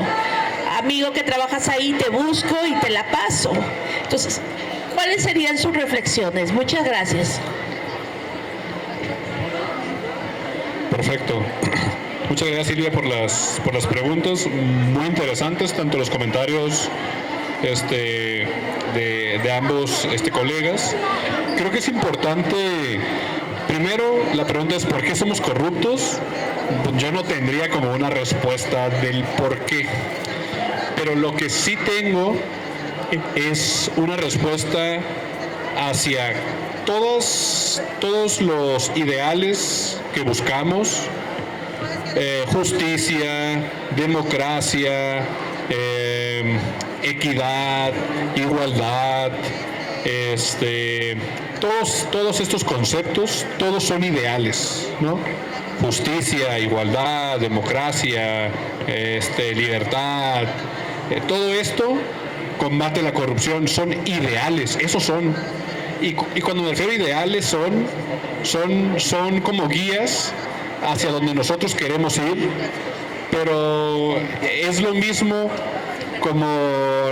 amigo que trabajas ahí, te busco y te la paso. Entonces, ¿cuáles serían sus reflexiones? Muchas gracias. Perfecto. Muchas gracias, Silvia, por las preguntas muy interesantes, tanto los comentarios de ambos colegas. Creo que es importante, primero, la pregunta es ¿por qué somos corruptos? Yo no tendría como una respuesta del por qué, pero lo que sí tengo es una respuesta hacia todos los ideales que buscamos. Justicia, democracia, equidad, igualdad, todos estos conceptos, todos son ideales, ¿no? Justicia, igualdad, democracia, libertad, todo esto combate la corrupción, son ideales, esos son. Y cuando me refiero a ideales son como guías hacia donde nosotros queremos ir, pero es lo mismo como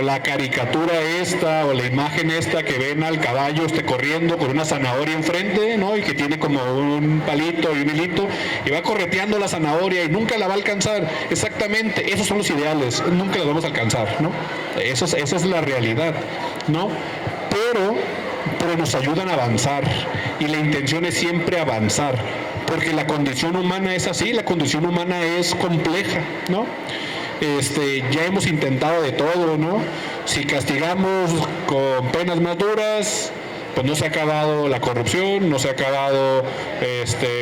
la caricatura esta o la imagen esta que ven al caballo corriendo con una zanahoria enfrente, ¿no? Y que tiene como un palito y un hilito y va correteando la zanahoria y nunca la va a alcanzar. Exactamente, esos son los ideales, nunca los vamos a alcanzar, ¿no? Esa es la realidad, ¿no? Pero nos ayudan a avanzar y la intención es siempre avanzar, porque la condición humana es así, la condición humana es compleja, ¿no? Ya hemos intentado de todo, ¿no? Si castigamos con penas más duras, pues no se ha acabado la corrupción, no se ha acabado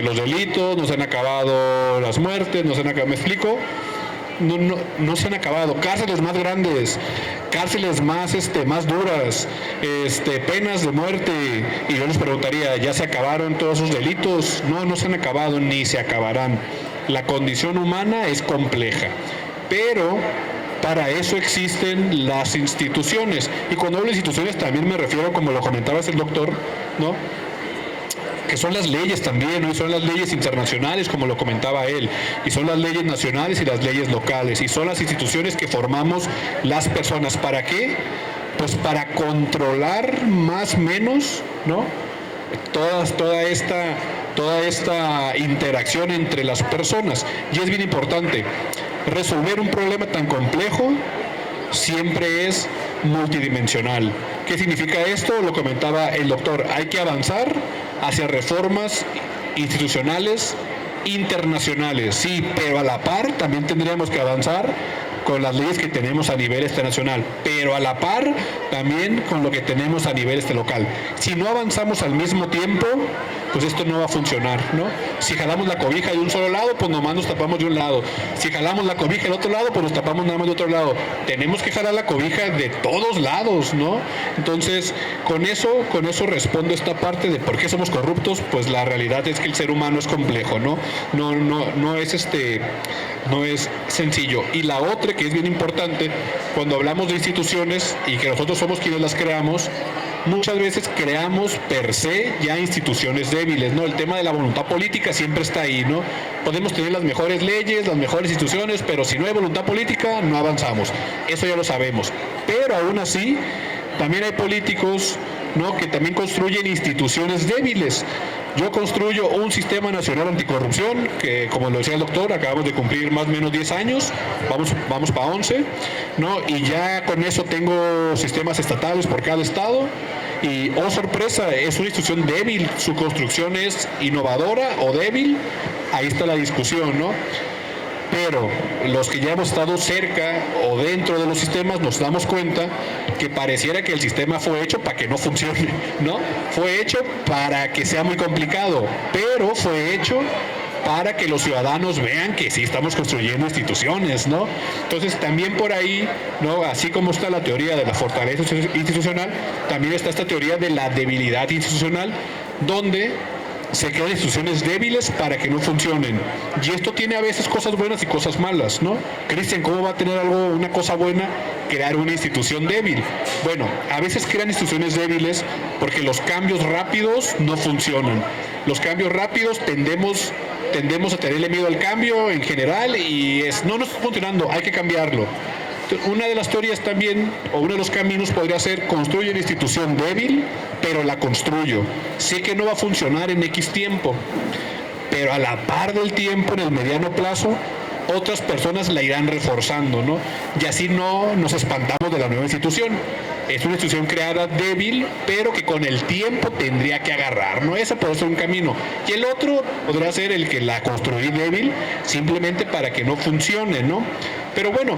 los delitos, no se han acabado las muertes, no se han acabado, ¿me explico? No se han acabado. Cárceles más grandes, cárceles más duras, penas de muerte. Y yo les preguntaría, ¿ya se acabaron todos esos delitos? No se han acabado ni se acabarán. La condición humana es compleja, pero para eso existen las instituciones. Y cuando hablo de instituciones también me refiero, como lo comentaba el doctor, ¿no? Que son las leyes también, ¿no? Y son las leyes internacionales, como lo comentaba él, y son las leyes nacionales y las leyes locales, y son las instituciones que formamos las personas. ¿Para qué? Pues para controlar más o menos, ¿no? Toda esta interacción entre las personas. Y es bien importante, resolver un problema tan complejo siempre es multidimensional. ¿Qué significa esto? Lo comentaba el doctor, hay que avanzar hacia reformas institucionales internacionales, sí, pero a la par también tendríamos que avanzar con las leyes que tenemos a nivel nacional, pero a la par también con lo que tenemos a nivel local. Si no avanzamos al mismo tiempo, pues esto no va a funcionar, ¿no? Si jalamos la cobija de un solo lado, pues nomás nos tapamos de un lado. Si jalamos la cobija del otro lado, pues nos tapamos nada más de otro lado. Tenemos que jalar la cobija de todos lados, ¿no? Entonces, con eso respondo esta parte de por qué somos corruptos. Pues la realidad es que el ser humano es complejo, ¿no? No es sencillo. Y la otra, que es bien importante, cuando hablamos de instituciones y que nosotros somos quienes las creamos, muchas veces creamos per se ya instituciones débiles, ¿no? El tema de la voluntad política siempre está ahí, ¿no? Podemos tener las mejores leyes, las mejores instituciones, pero si no hay voluntad política, no avanzamos. Eso ya lo sabemos. Pero aún así, también hay políticos, ¿no?, que también construyen instituciones débiles. Yo construyo un sistema nacional anticorrupción, que como lo decía el doctor, acabamos de cumplir más o menos 10 años, vamos para 11, ¿no? Y ya con eso tengo sistemas estatales por cada estado, Y, oh sorpresa, es una institución débil, su construcción es innovadora o débil, ahí está la discusión, ¿no? Pero los que ya hemos estado cerca o dentro de los sistemas nos damos cuenta que pareciera que el sistema fue hecho para que no funcione, ¿no? Fue hecho para que sea muy complicado, pero fue hecho para que los ciudadanos vean que sí estamos construyendo instituciones, ¿no? Entonces también por ahí, ¿no? Así como está la teoría de la fortaleza institucional, también está esta teoría de la debilidad institucional, donde se crean instituciones débiles para que no funcionen. Y esto tiene a veces cosas buenas y cosas malas, ¿no? Cristian, ¿cómo va a tener una cosa buena crear una institución débil? Bueno, a veces crean instituciones débiles porque los cambios rápidos no funcionan. Los cambios rápidos tendemos a tenerle miedo al cambio en general y no está funcionando, hay que cambiarlo. Una de las teorías también, o uno de los caminos podría ser: construye una institución débil, pero la construyo. Sé que no va a funcionar en X tiempo, pero a la par del tiempo, en el mediano plazo, otras personas la irán reforzando, ¿no? Y así no nos espantamos de la nueva institución. Es una institución creada débil, pero que con el tiempo tendría que agarrar, ¿no? Ese puede ser un camino. Y el otro podría ser el que la construí débil, simplemente para que no funcione, ¿no? Pero bueno,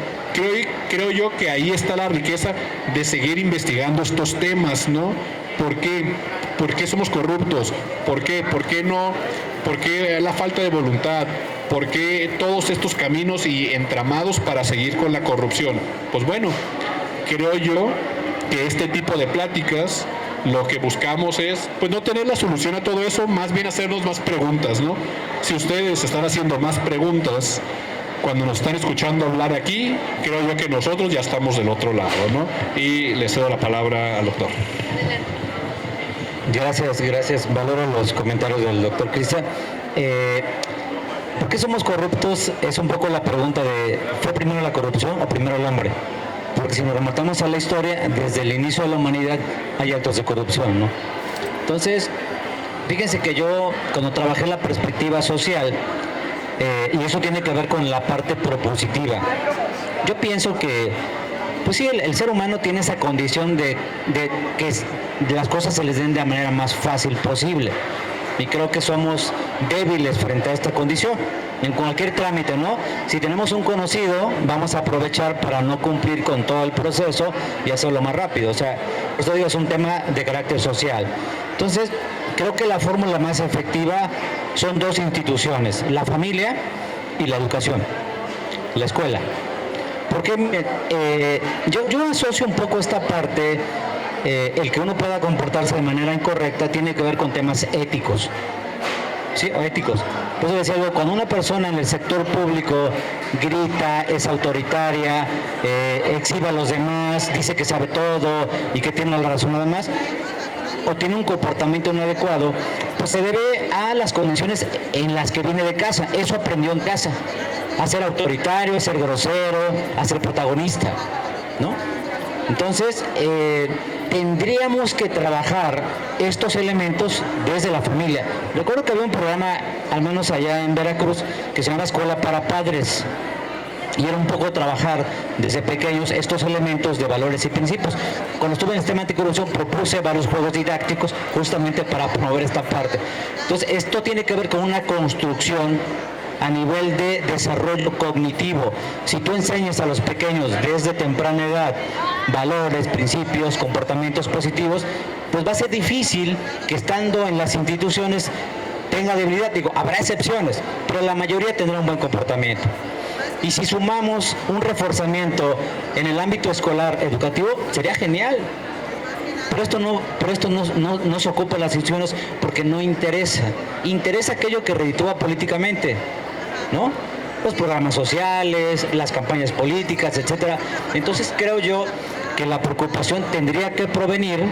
creo yo que ahí está la riqueza de seguir investigando estos temas, ¿no? ¿Por qué? ¿Por qué somos corruptos? ¿Por qué? ¿Por qué no? ¿Por qué la falta de voluntad? ¿Por qué todos estos caminos y entramados para seguir con la corrupción? Pues bueno, creo yo que este tipo de pláticas lo que buscamos es, pues, no tener la solución a todo eso, más bien hacernos más preguntas, ¿no? Si ustedes están haciendo más preguntas cuando nos están escuchando hablar aquí, creo yo que nosotros ya estamos del otro lado, ¿no? Y le cedo la palabra al doctor. Gracias. Valoro los comentarios del doctor Cristian. ¿Por qué somos corruptos? Es un poco la pregunta de, ¿fue primero la corrupción o primero el hombre? Porque si nos remontamos a la historia, desde el inicio de la humanidad hay actos de corrupción, ¿no? Entonces, fíjense que yo, cuando trabajé en la perspectiva social, y eso tiene que ver con la parte propositiva, yo pienso que, pues sí, el ser humano tiene esa condición de que las cosas se les den de la manera más fácil posible. Y creo que somos débiles frente a esta condición. En cualquier trámite, ¿no? Si tenemos un conocido, vamos a aprovechar para no cumplir con todo el proceso y hacerlo más rápido. O sea, esto digo, es un tema de carácter social. Entonces, creo que la fórmula más efectiva son dos instituciones: la familia y la educación, la escuela. Porque yo asocio un poco esta parte, el que uno pueda comportarse de manera incorrecta tiene que ver con temas éticos. Sí, o éticos. Por eso decía algo, cuando una persona en el sector público grita, es autoritaria, exhibe a los demás, dice que sabe todo y que tiene la razón nada más, o tiene un comportamiento inadecuado, pues se debe a las condiciones en las que viene de casa. Eso aprendió en casa, a ser autoritario, a ser grosero, a ser protagonista, ¿no? Entonces, tendríamos que trabajar estos elementos desde la familia. Recuerdo que había un programa, al menos allá en Veracruz, que se llama Escuela para Padres. Y era un poco trabajar desde pequeños estos elementos de valores y principios. Cuando estuve en el sistema anticorrupción propuse varios juegos didácticos justamente para promover esta parte. Entonces, esto tiene que ver con una construcción a nivel de desarrollo cognitivo. Si tú enseñas a los pequeños desde temprana edad valores, principios, comportamientos positivos, pues va a ser difícil que estando en las instituciones tenga debilidad. Digo, habrá excepciones, pero la mayoría tendrá un buen comportamiento. Y si sumamos un reforzamiento en el ámbito escolar educativo, sería genial. Pero esto no se ocupa en las instituciones porque no interesa. Interesa aquello que reditúa políticamente, ¿no? Los programas sociales, las campañas políticas, etcétera. Entonces creo yo que la preocupación tendría que provenir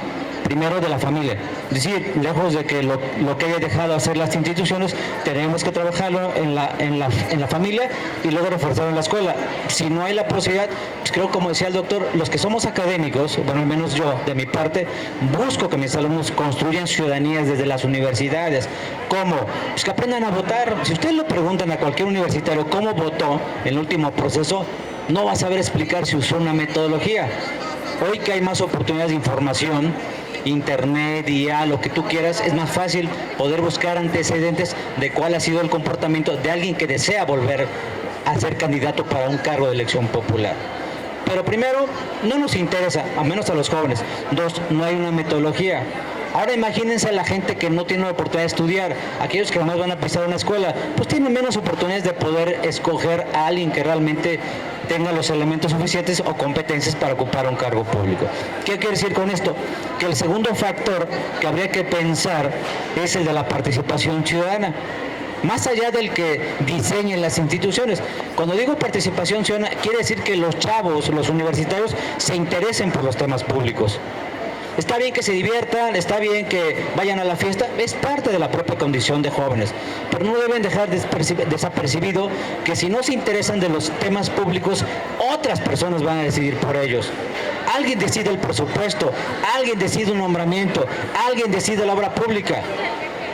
primero de la familia. Es decir, lejos de que lo que haya dejado hacer las instituciones, tenemos que trabajarlo en la familia y luego reforzarlo en la escuela. Si no hay la posibilidad, pues creo, como decía el doctor, los que somos académicos, bueno, al menos yo, de mi parte, busco que mis alumnos construyan ciudadanías desde las universidades. ¿Cómo? Pues que aprendan a votar. Si ustedes le preguntan a cualquier universitario cómo votó en el último proceso, no va a saber explicar si usó una metodología. Hoy que hay más oportunidades de información, internet, IA, lo que tú quieras, es más fácil poder buscar antecedentes de cuál ha sido el comportamiento de alguien que desea volver a ser candidato para un cargo de elección popular. Pero primero, no nos interesa, a menos a los jóvenes. Dos, no hay una metodología. Ahora imagínense a la gente que no tiene la oportunidad de estudiar, aquellos que jamás van a pisar una escuela, pues tienen menos oportunidades de poder escoger a alguien que realmente tenga los elementos suficientes o competencias para ocupar un cargo público. ¿Qué quiere decir con esto? Que el segundo factor que habría que pensar es el de la participación ciudadana. Más allá del que diseñen las instituciones. Cuando digo participación ciudadana, quiere decir que los chavos, los universitarios, se interesen por los temas públicos. Está bien que se diviertan, está bien que vayan a la fiesta, es parte de la propia condición de jóvenes, pero no deben dejar desapercibido que si no se interesan de los temas públicos, otras personas van a decidir por ellos. Alguien decide el presupuesto, alguien decide un nombramiento, alguien decide la obra pública,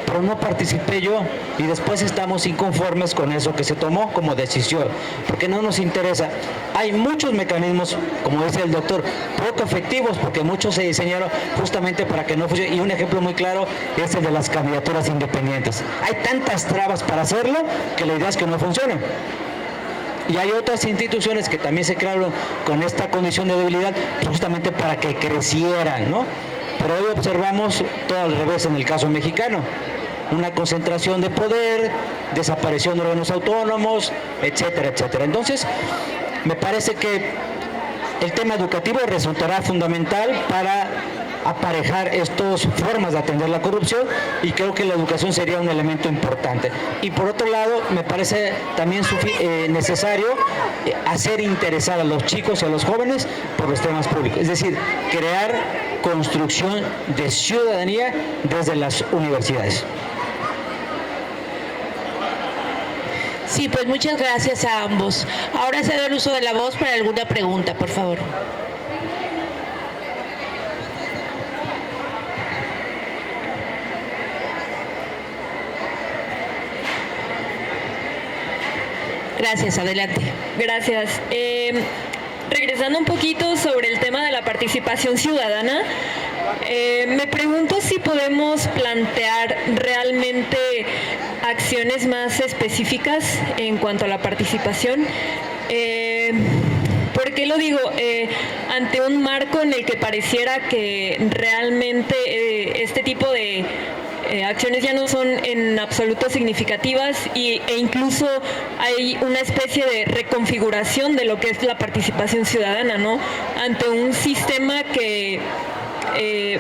pero no participé yo y después estamos inconformes con eso que se tomó como decisión, porque no nos interesa. Hay muchos mecanismos, como dice el doctor, poco efectivos, porque muchos se diseñaron justamente para que no funcione, y un ejemplo muy claro es el de las candidaturas independientes. Hay tantas trabas para hacerlo que la idea es que no funcione. Y hay otras instituciones que también se crearon con esta condición de debilidad justamente para que crecieran, ¿no? Pero hoy observamos todo al revés en el caso mexicano. Una concentración de poder, desaparición de órganos autónomos, etcétera, etcétera. Entonces, me parece que el tema educativo resultará fundamental para aparejar estas formas de atender la corrupción, y creo que la educación sería un elemento importante. Y por otro lado, me parece también necesario hacer interesar a los chicos y a los jóvenes por los temas públicos, es decir, crear construcción de ciudadanía desde las universidades. Sí, pues muchas gracias a ambos. Ahora cedo el uso de la voz para alguna pregunta, por favor. Gracias, adelante. Gracias. Regresando un poquito sobre el tema de la participación ciudadana, me pregunto si podemos plantear realmente acciones más específicas en cuanto a la participación. ¿Por qué lo digo? Ante un marco en el que pareciera que realmente este tipo de acciones ya no son en absoluto significativas e incluso hay una especie de reconfiguración de lo que es la participación ciudadana, ¿no? Ante un sistema que,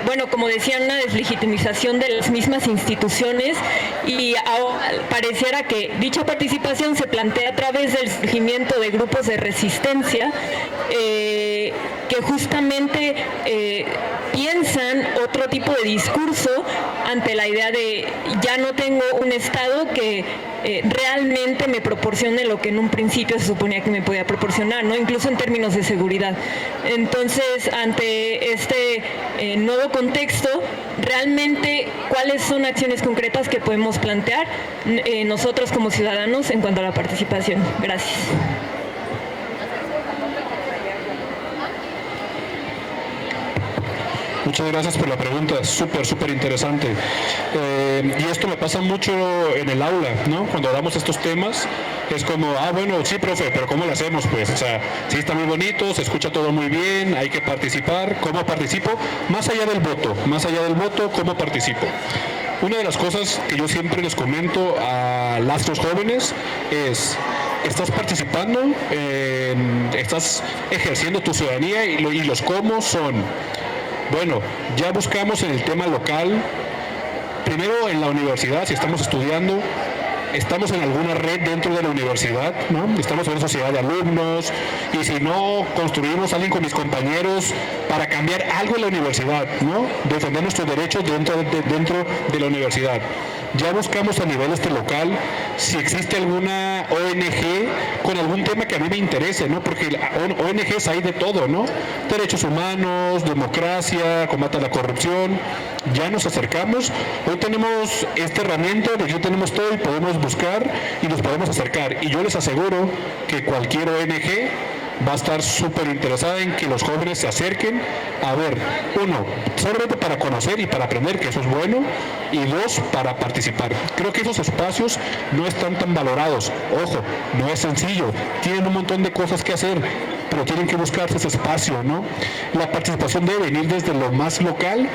bueno, como decían, una deslegitimización de las mismas instituciones, y pareciera que dicha participación se plantea a través del surgimiento de grupos de resistencia que justamente piensan otro tipo de discurso ante la idea de ya no tengo un Estado que realmente me proporcione lo que en un principio se suponía que me podía proporcionar, ¿no? Incluso en términos de seguridad. Entonces, ante este nuevo contexto, realmente, ¿cuáles son acciones concretas que podemos plantear nosotros como ciudadanos en cuanto a la participación? Gracias. Muchas gracias por la pregunta, súper interesante. Y esto me pasa mucho en el aula, ¿no? Cuando damos estos temas, es como, bueno, sí, profe, pero ¿cómo lo hacemos? Pues, o sea, sí está muy bonito, se escucha todo muy bien, hay que participar. ¿Cómo participo? Más allá del voto, ¿cómo participo? Una de las cosas que yo siempre les comento a los jóvenes es: estás participando, estás ejerciendo tu ciudadanía, y los cómo son. Bueno, ya buscamos en el tema local, primero en la universidad, si estamos estudiando, estamos en alguna red dentro de la universidad, ¿no? Estamos en una sociedad de alumnos, y si no, construimos alguien con mis compañeros para cambiar algo en la universidad, ¿no? Defender nuestros derechos dentro de la universidad. Ya buscamos a nivel local si existe alguna ONG con algún tema que a mí me interese, ¿no? Porque ONGs hay de todo, ¿no? Derechos humanos, democracia, combate a la corrupción. Ya nos acercamos. Hoy tenemos esta herramienta, de aquí tenemos todo y podemos buscar y nos podemos acercar. Y yo les aseguro que cualquier ONG va a estar súper interesada en que los jóvenes se acerquen a ver, uno, solamente para conocer y para aprender, que eso es bueno, y dos, para participar. Creo que esos espacios no están tan valorados. Ojo, no es sencillo, tienen un montón de cosas que hacer, pero tienen que buscarse ese espacio, ¿no? La participación debe venir desde lo más local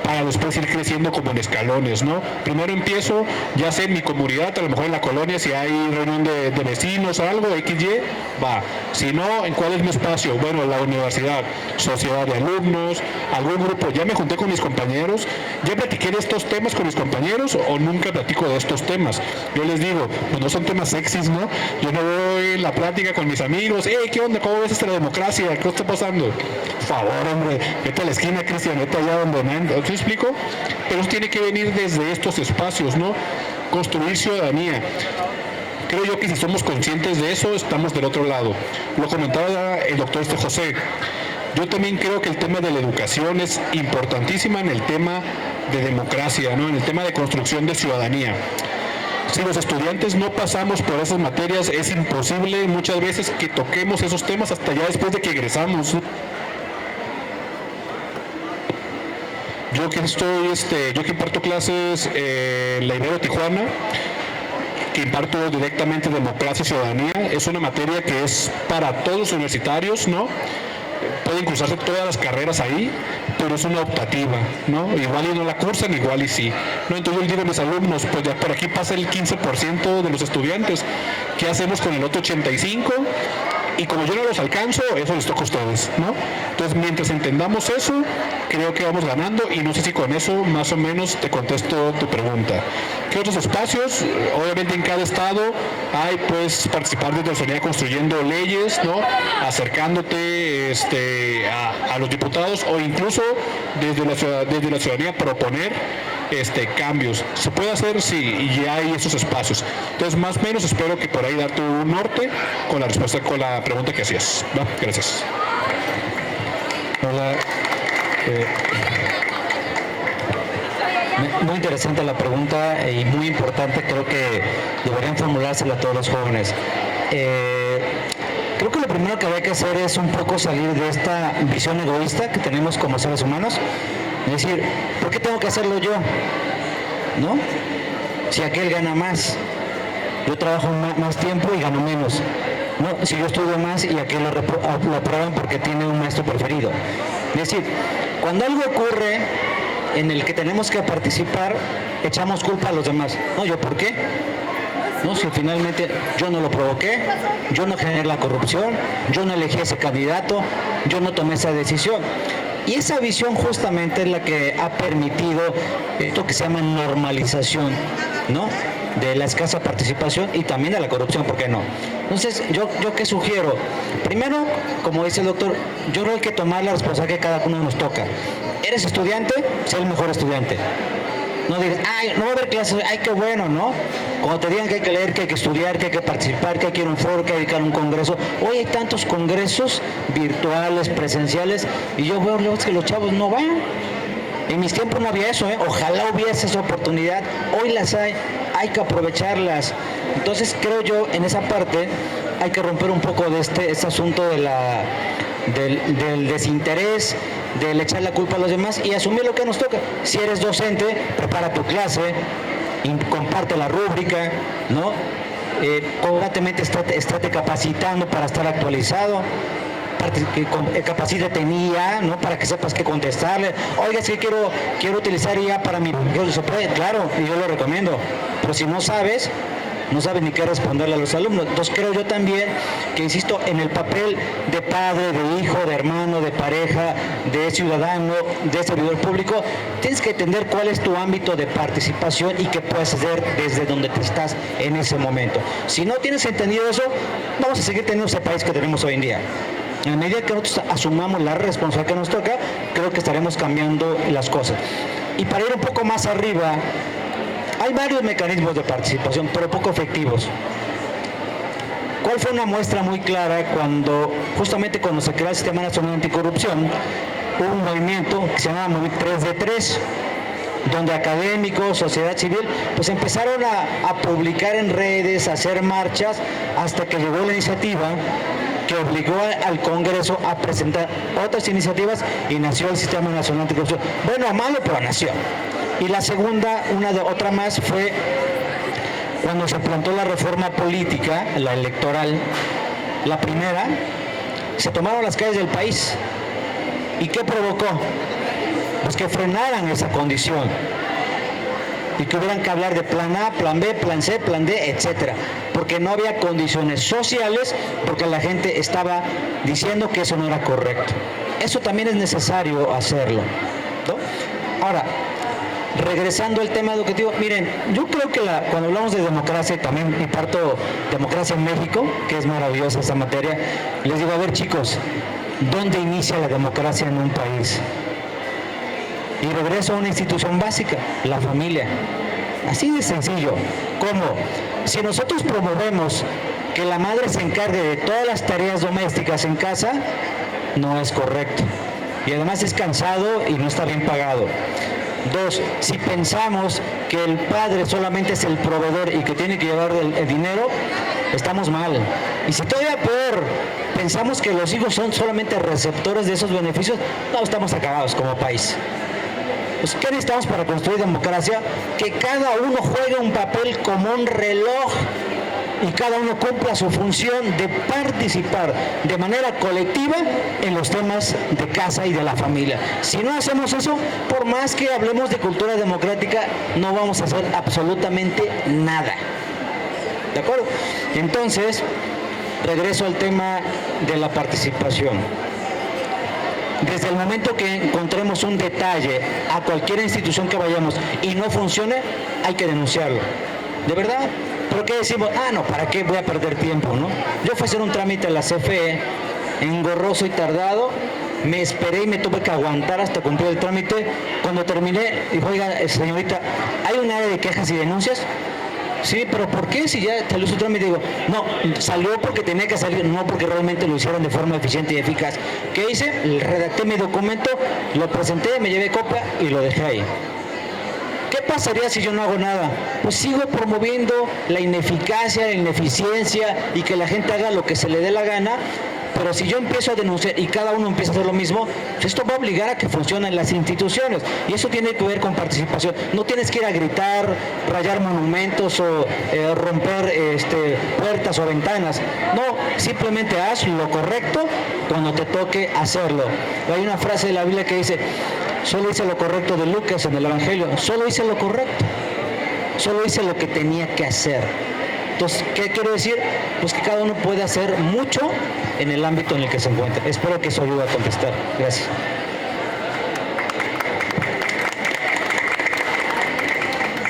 para después ir creciendo como en escalones, ¿no? Primero empiezo, ya sé, en mi comunidad, a lo mejor en la colonia, si hay reunión de vecinos o algo, XY, va. Si no, ¿en cuál es mi espacio? Bueno, la universidad, sociedad de alumnos, algún grupo. Ya me junté con mis compañeros, ya platiqué de estos temas con mis compañeros o nunca platico de estos temas. Yo les digo, pues no son temas sexys, ¿no? Yo no voy en la plática con mis amigos, ¿qué onda? ¿Cómo ves esta democracia? ¿Qué está pasando? Por favor, hombre, vete a la esquina, Cristian, vete allá donde no. ¿Sí explico? Pero eso tiene que venir desde estos espacios, ¿no? Construir ciudadanía. Creo yo que si somos conscientes de eso, estamos del otro lado. Lo comentaba el doctor José. Yo también creo que el tema de la educación es importantísima en el tema de democracia, ¿no? En el tema de construcción de ciudadanía. Si los estudiantes no pasamos por esas materias, es imposible muchas veces que toquemos esos temas hasta ya después de que egresamos. Yo que imparto clases en la Ibero Tijuana, que imparto directamente democracia y ciudadanía, es una materia que es para todos los universitarios, ¿no? Pueden cursarse todas las carreras ahí, pero es una optativa, ¿no? Igual y no la cursan, igual y sí, ¿no? Entonces yo les digo a mis alumnos, pues ya por aquí pasa el 15% de los estudiantes, ¿qué hacemos con el otro 85%? Y como yo no los alcanzo, eso les toca a ustedes, ¿no? Entonces, mientras entendamos eso, creo que vamos ganando y no sé si con eso más o menos te contesto tu pregunta. ¿Qué otros espacios? Obviamente en cada estado hay, pues, participar desde la ciudadanía construyendo leyes, ¿no? Acercándote a los diputados o incluso desde la ciudadanía proponer cambios. ¿Se puede hacer? Sí, y ya hay esos espacios. Entonces, más o menos espero que por ahí darte un norte con la respuesta, con la pregunta que hacías. ¿Va? Gracias. Hola. Muy interesante la pregunta y muy importante. Creo que deberían formulársela a todos los jóvenes. Creo que lo primero que habría que hacer es un poco salir de esta visión egoísta que tenemos como seres humanos. Es decir, ¿por qué tengo que hacerlo yo? ¿No? Si aquel gana más, yo trabajo más tiempo y gano menos. No, si yo estudio más y aquel lo aprueban porque tiene un maestro preferido. Es decir, cuando algo ocurre en el que tenemos que participar, echamos culpa a los demás. No, ¿yo por qué? No, si finalmente yo no lo provoqué, yo no generé la corrupción, yo no elegí ese candidato, yo no tomé esa decisión. Y esa visión justamente es la que ha permitido esto que se llama normalización, ¿no? De la escasa participación y también de la corrupción, ¿por qué no? Entonces, ¿yo qué sugiero? Primero, como dice el doctor, yo creo que hay que tomar la responsabilidad que cada uno nos toca. ¿Eres estudiante? Sé el mejor estudiante. No digas, ay, no va a haber clases, ay, qué bueno, ¿no? Cuando te digan que hay que leer, que hay que estudiar, que hay que participar, que hay que ir a un foro, que hay que ir a un congreso. Hoy hay tantos congresos virtuales, presenciales, y yo veo que los chavos no van. En mis tiempos no había eso, ¿eh? Ojalá hubiese esa oportunidad. Hoy las hay que aprovecharlas. Entonces creo yo, en esa parte, hay que romper un poco de este asunto de del desinterés, del echar la culpa a los demás y asumir lo que nos toca. Si eres docente, prepara tu clase, comparte la rúbrica, ¿no? Constantemente estate capacitando para estar actualizado. Capacítate en IA, ¿no? Para que sepas qué contestarle. Oiga, si quiero utilizar IA para mi... ¿Se puede? Claro, y yo lo recomiendo. Pero si no sabes ni qué responderle a los alumnos. Entonces creo yo también que, insisto, en el papel de padre, de hijo, de hermano, de pareja, de ciudadano, de servidor público, tienes que entender cuál es tu ámbito de participación y qué puedes hacer desde donde te estás en ese momento. Si no tienes entendido eso, vamos a seguir teniendo ese país que tenemos hoy en día. En la medida que nosotros asumamos la responsabilidad que nos toca, creo que estaremos cambiando las cosas. Y para ir un poco más arriba, hay varios mecanismos de participación, pero poco efectivos. ¿Cuál fue una muestra muy clara justamente cuando se creó el Sistema Nacional Anticorrupción, hubo un movimiento que se llamaba 3 de 3, donde académicos, sociedad civil, pues empezaron a publicar en redes, a hacer marchas, hasta que llegó la iniciativa que obligó al Congreso a presentar otras iniciativas y nació el Sistema Nacional Anticorrupción. Bueno o malo, pero nació. Y la segunda, otra más, fue cuando se plantó la reforma política, la electoral, la primera, se tomaron las calles del país. ¿Y qué provocó? Pues que frenaran esa condición y que hubieran que hablar de plan A, plan B, plan C, plan D, etcétera, porque no había condiciones sociales, porque la gente estaba diciendo que eso no era correcto. Eso también es necesario hacerlo, ¿no? Ahora, regresando al tema educativo, miren, yo creo que cuando hablamos de democracia, y también imparto democracia en México, que es maravillosa esta materia, les digo, a ver chicos, ¿dónde inicia la democracia en un país? Y regreso a una institución básica, la familia. Así de sencillo. ¿Cómo? Si nosotros promovemos que la madre se encargue de todas las tareas domésticas en casa, no es correcto. Y además es cansado y no está bien pagado. 2, si pensamos que el padre solamente es el proveedor y que tiene que llevar el dinero, estamos mal. Y si todavía peor, pensamos que los hijos son solamente receptores de esos beneficios, no, estamos acabados como país. Pues, ¿qué necesitamos para construir democracia? Que cada uno juegue un papel como un reloj y cada uno cumpla su función de participar de manera colectiva en los temas de casa y de la familia. Si no hacemos eso, por más que hablemos de cultura democrática, no vamos a hacer absolutamente nada. ¿De acuerdo? Entonces, regreso al tema de la participación. Desde el momento que encontremos un detalle a cualquier institución que vayamos y no funcione, hay que denunciarlo. ¿De verdad? ¿Pero qué decimos? Ah, no, ¿para qué voy a perder tiempo, no? Yo fui a hacer un trámite a la CFE, engorroso y tardado, me esperé y me tuve que aguantar hasta cumplir el trámite. Cuando terminé, dijo, oiga, señorita, ¿hay un área de quejas y denuncias? Sí, pero ¿por qué? Si ya salió su trámite, digo, no, salió porque tenía que salir, no porque realmente lo hicieron de forma eficiente y eficaz. ¿Qué hice? Redacté mi documento, lo presenté, me llevé copia y lo dejé ahí. ¿Qué pasaría si yo no hago nada? Pues sigo promoviendo la ineficacia, la ineficiencia y que la gente haga lo que se le dé la gana. Pero si yo empiezo a denunciar y cada uno empieza a hacer lo mismo, pues esto va a obligar a que funcionen las instituciones. Y eso tiene que ver con participación. No tienes que ir a gritar, rayar monumentos o romper puertas o ventanas. No, simplemente haz lo correcto cuando te toque hacerlo. Hay una frase de la Biblia que dice, solo hice lo correcto de Lucas en el Evangelio. Solo hice lo correcto. Solo hice lo que tenía que hacer. Entonces, ¿qué quiero decir? Pues que cada uno puede hacer mucho en el ámbito en el que se encuentra. Espero que eso ayude a contestar. Gracias.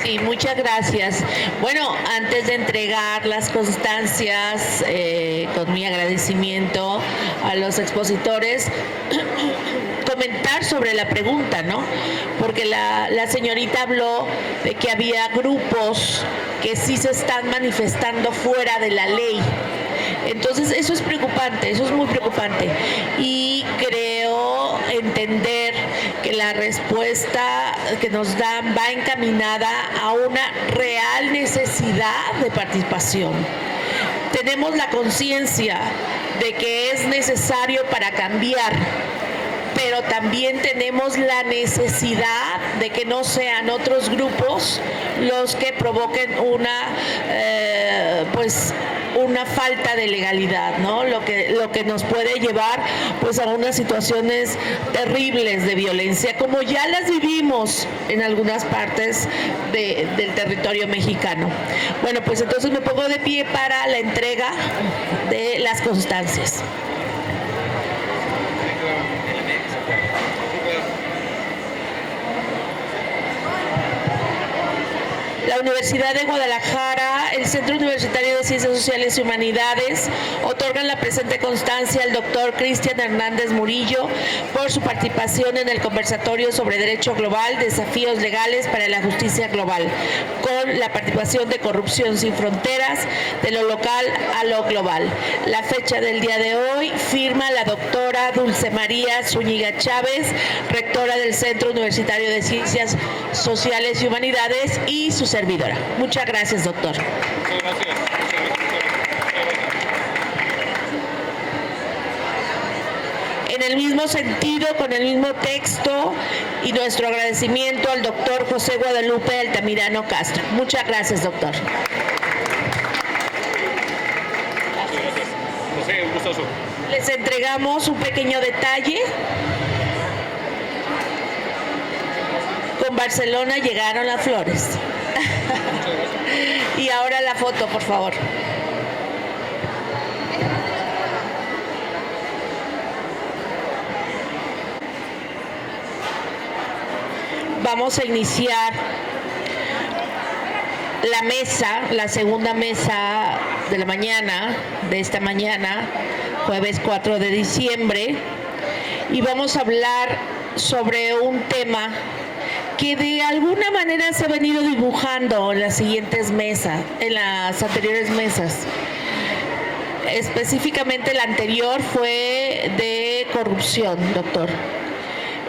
Sí, muchas gracias. Bueno, antes de entregar las constancias, con mi agradecimiento a los expositores, comentar sobre la pregunta, ¿no? Porque la señorita habló de que había grupos que sí se están manifestando fuera de la ley. Entonces, eso es preocupante, eso es muy preocupante. Y creo entender que la respuesta que nos dan va encaminada a una real necesidad de participación. Tenemos la conciencia de que es necesario para cambiar, pero también tenemos la necesidad de que no sean otros grupos los que provoquen una falta de legalidad, ¿no? Lo que nos puede llevar pues a unas situaciones terribles de violencia, como ya las vivimos en algunas partes del territorio mexicano. Bueno, pues entonces me pongo de pie para la entrega de las constancias. La Universidad de Guadalajara el Centro Universitario de Ciencias Sociales y Humanidades otorgan la presente constancia al doctor Cristian Hernández Murillo por su participación en el conversatorio sobre Derecho Global, Desafíos Legales para la Justicia Global, con la participación de Corrupción Sin Fronteras, de lo local a lo global. La fecha del día de hoy firma la doctora Dulce María Zúñiga Chávez, rectora del Centro Universitario de Ciencias Sociales y Humanidades, y su servidora. Muchas gracias, doctor. Muchas gracias. En el mismo sentido, con el mismo texto y nuestro agradecimiento al doctor José Guadalupe Altamirano Castro. Muchas gracias, doctor. José, un gustazo. Les entregamos un pequeño detalle. Con Barcelona llegaron las flores. Y ahora la foto, por favor. Vamos a iniciar la mesa, la segunda mesa de la mañana, de esta mañana, jueves 4 de diciembre, y vamos a hablar sobre un tema que de alguna manera se ha venido dibujando en las siguientes mesas, en las anteriores mesas. Específicamente la anterior fue de corrupción, doctor.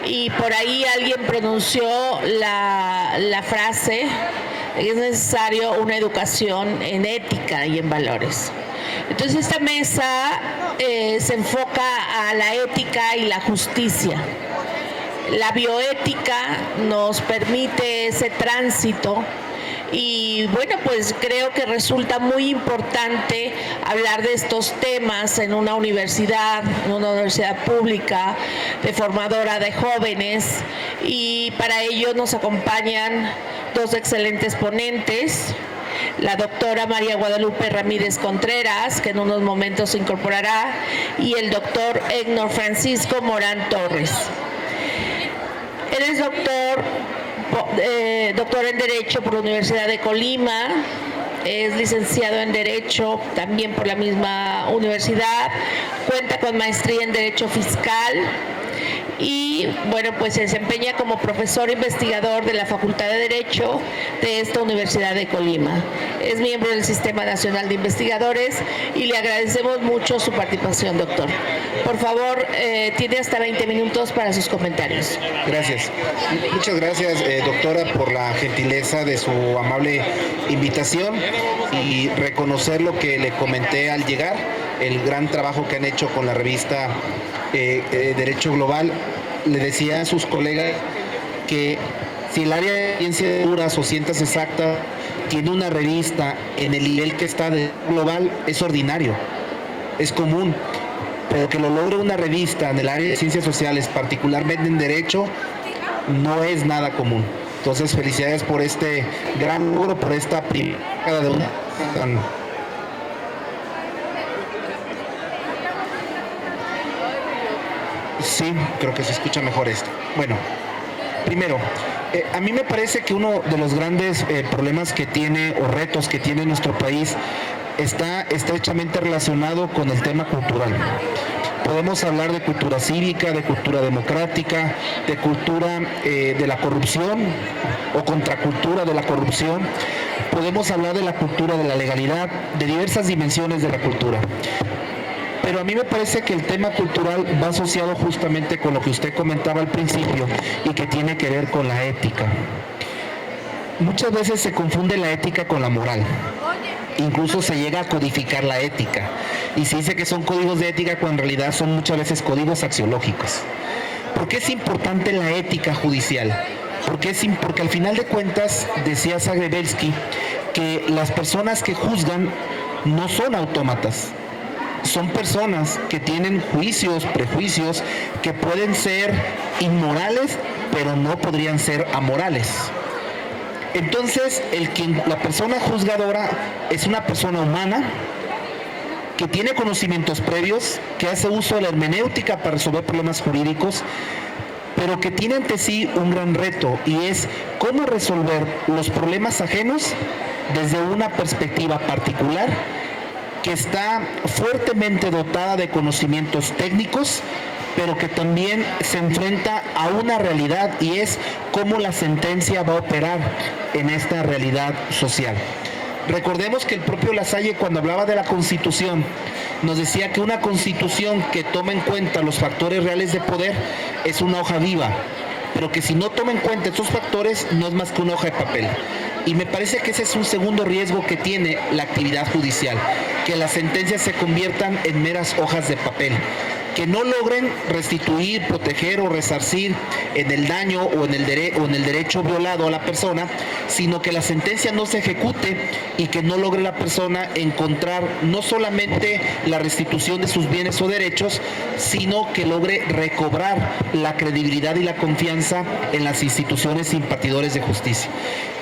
Y por ahí alguien pronunció la frase: es necesario una educación en ética y en valores. Entonces esta mesa se enfoca a la ética y la justicia. La bioética nos permite ese tránsito y bueno, pues creo que resulta muy importante hablar de estos temas en una universidad pública, de formadora de jóvenes, y para ello nos acompañan dos excelentes ponentes. La doctora María Guadalupe Ramírez Contreras, que en unos momentos se incorporará, y el doctor Héctor Francisco Morán Torres. Él es doctor en Derecho por la Universidad de Colima, es licenciado en Derecho también por la misma universidad, cuenta con maestría en Derecho Fiscal y bueno, pues se desempeña como profesor investigador de la Facultad de Derecho de esta Universidad de Colima. Es miembro del Sistema Nacional de Investigadores y le agradecemos mucho su participación, doctor. Por favor, tiene hasta 20 minutos para sus comentarios. Gracias. Muchas gracias, doctora, por la gentileza de su amable invitación y reconocer lo que le comenté al llegar, el gran trabajo que han hecho con la revista Derecho Global. Le decía a sus colegas que si el área de ciencias duras o ciencias exactas tiene una revista en el nivel que está de global, es ordinario, es común, pero que lo logre una revista en el área de ciencias sociales, particularmente en derecho, no es nada común. Entonces, felicidades por este gran logro, por esta primera de una. Sí, creo que se escucha mejor esto. Bueno, primero, a mí me parece que uno de los grandes problemas que tiene o retos que tiene nuestro país está estrechamente relacionado con el tema cultural. Podemos hablar de cultura cívica, de cultura democrática, de cultura de la corrupción o contracultura de la corrupción. Podemos hablar de la cultura de la legalidad, de diversas dimensiones de la cultura. Pero a mí me parece que el tema cultural va asociado justamente con lo que usted comentaba al principio y que tiene que ver con la ética. Muchas veces se confunde la ética con la moral. Incluso se llega a codificar la ética. Y se dice que son códigos de ética cuando en realidad son muchas veces códigos axiológicos. ¿Por qué es importante la ética judicial? Porque al final de cuentas, decía Zagrebelsky, que las personas que juzgan no son autómatas. Son personas que tienen juicios, prejuicios, que pueden ser inmorales, pero no podrían ser amorales. Entonces, la persona juzgadora es una persona humana que tiene conocimientos previos, que hace uso de la hermenéutica para resolver problemas jurídicos, pero que tiene ante sí un gran reto, y es cómo resolver los problemas ajenos desde una perspectiva particular que está fuertemente dotada de conocimientos técnicos, pero que también se enfrenta a una realidad, y es cómo la sentencia va a operar en esta realidad social. Recordemos que el propio Lasalle, cuando hablaba de la Constitución, nos decía que una Constitución que toma en cuenta los factores reales de poder es una hoja viva, pero que si no toma en cuenta estos factores no es más que una hoja de papel. Y me parece que ese es un segundo riesgo que tiene la actividad judicial, que las sentencias se conviertan en meras hojas de papel, que no logren restituir, proteger o resarcir en el daño o en el derecho violado a la persona, sino que la sentencia no se ejecute y que no logre la persona encontrar no solamente la restitución de sus bienes o derechos, sino que logre recobrar la credibilidad y la confianza en las instituciones impartidores de justicia.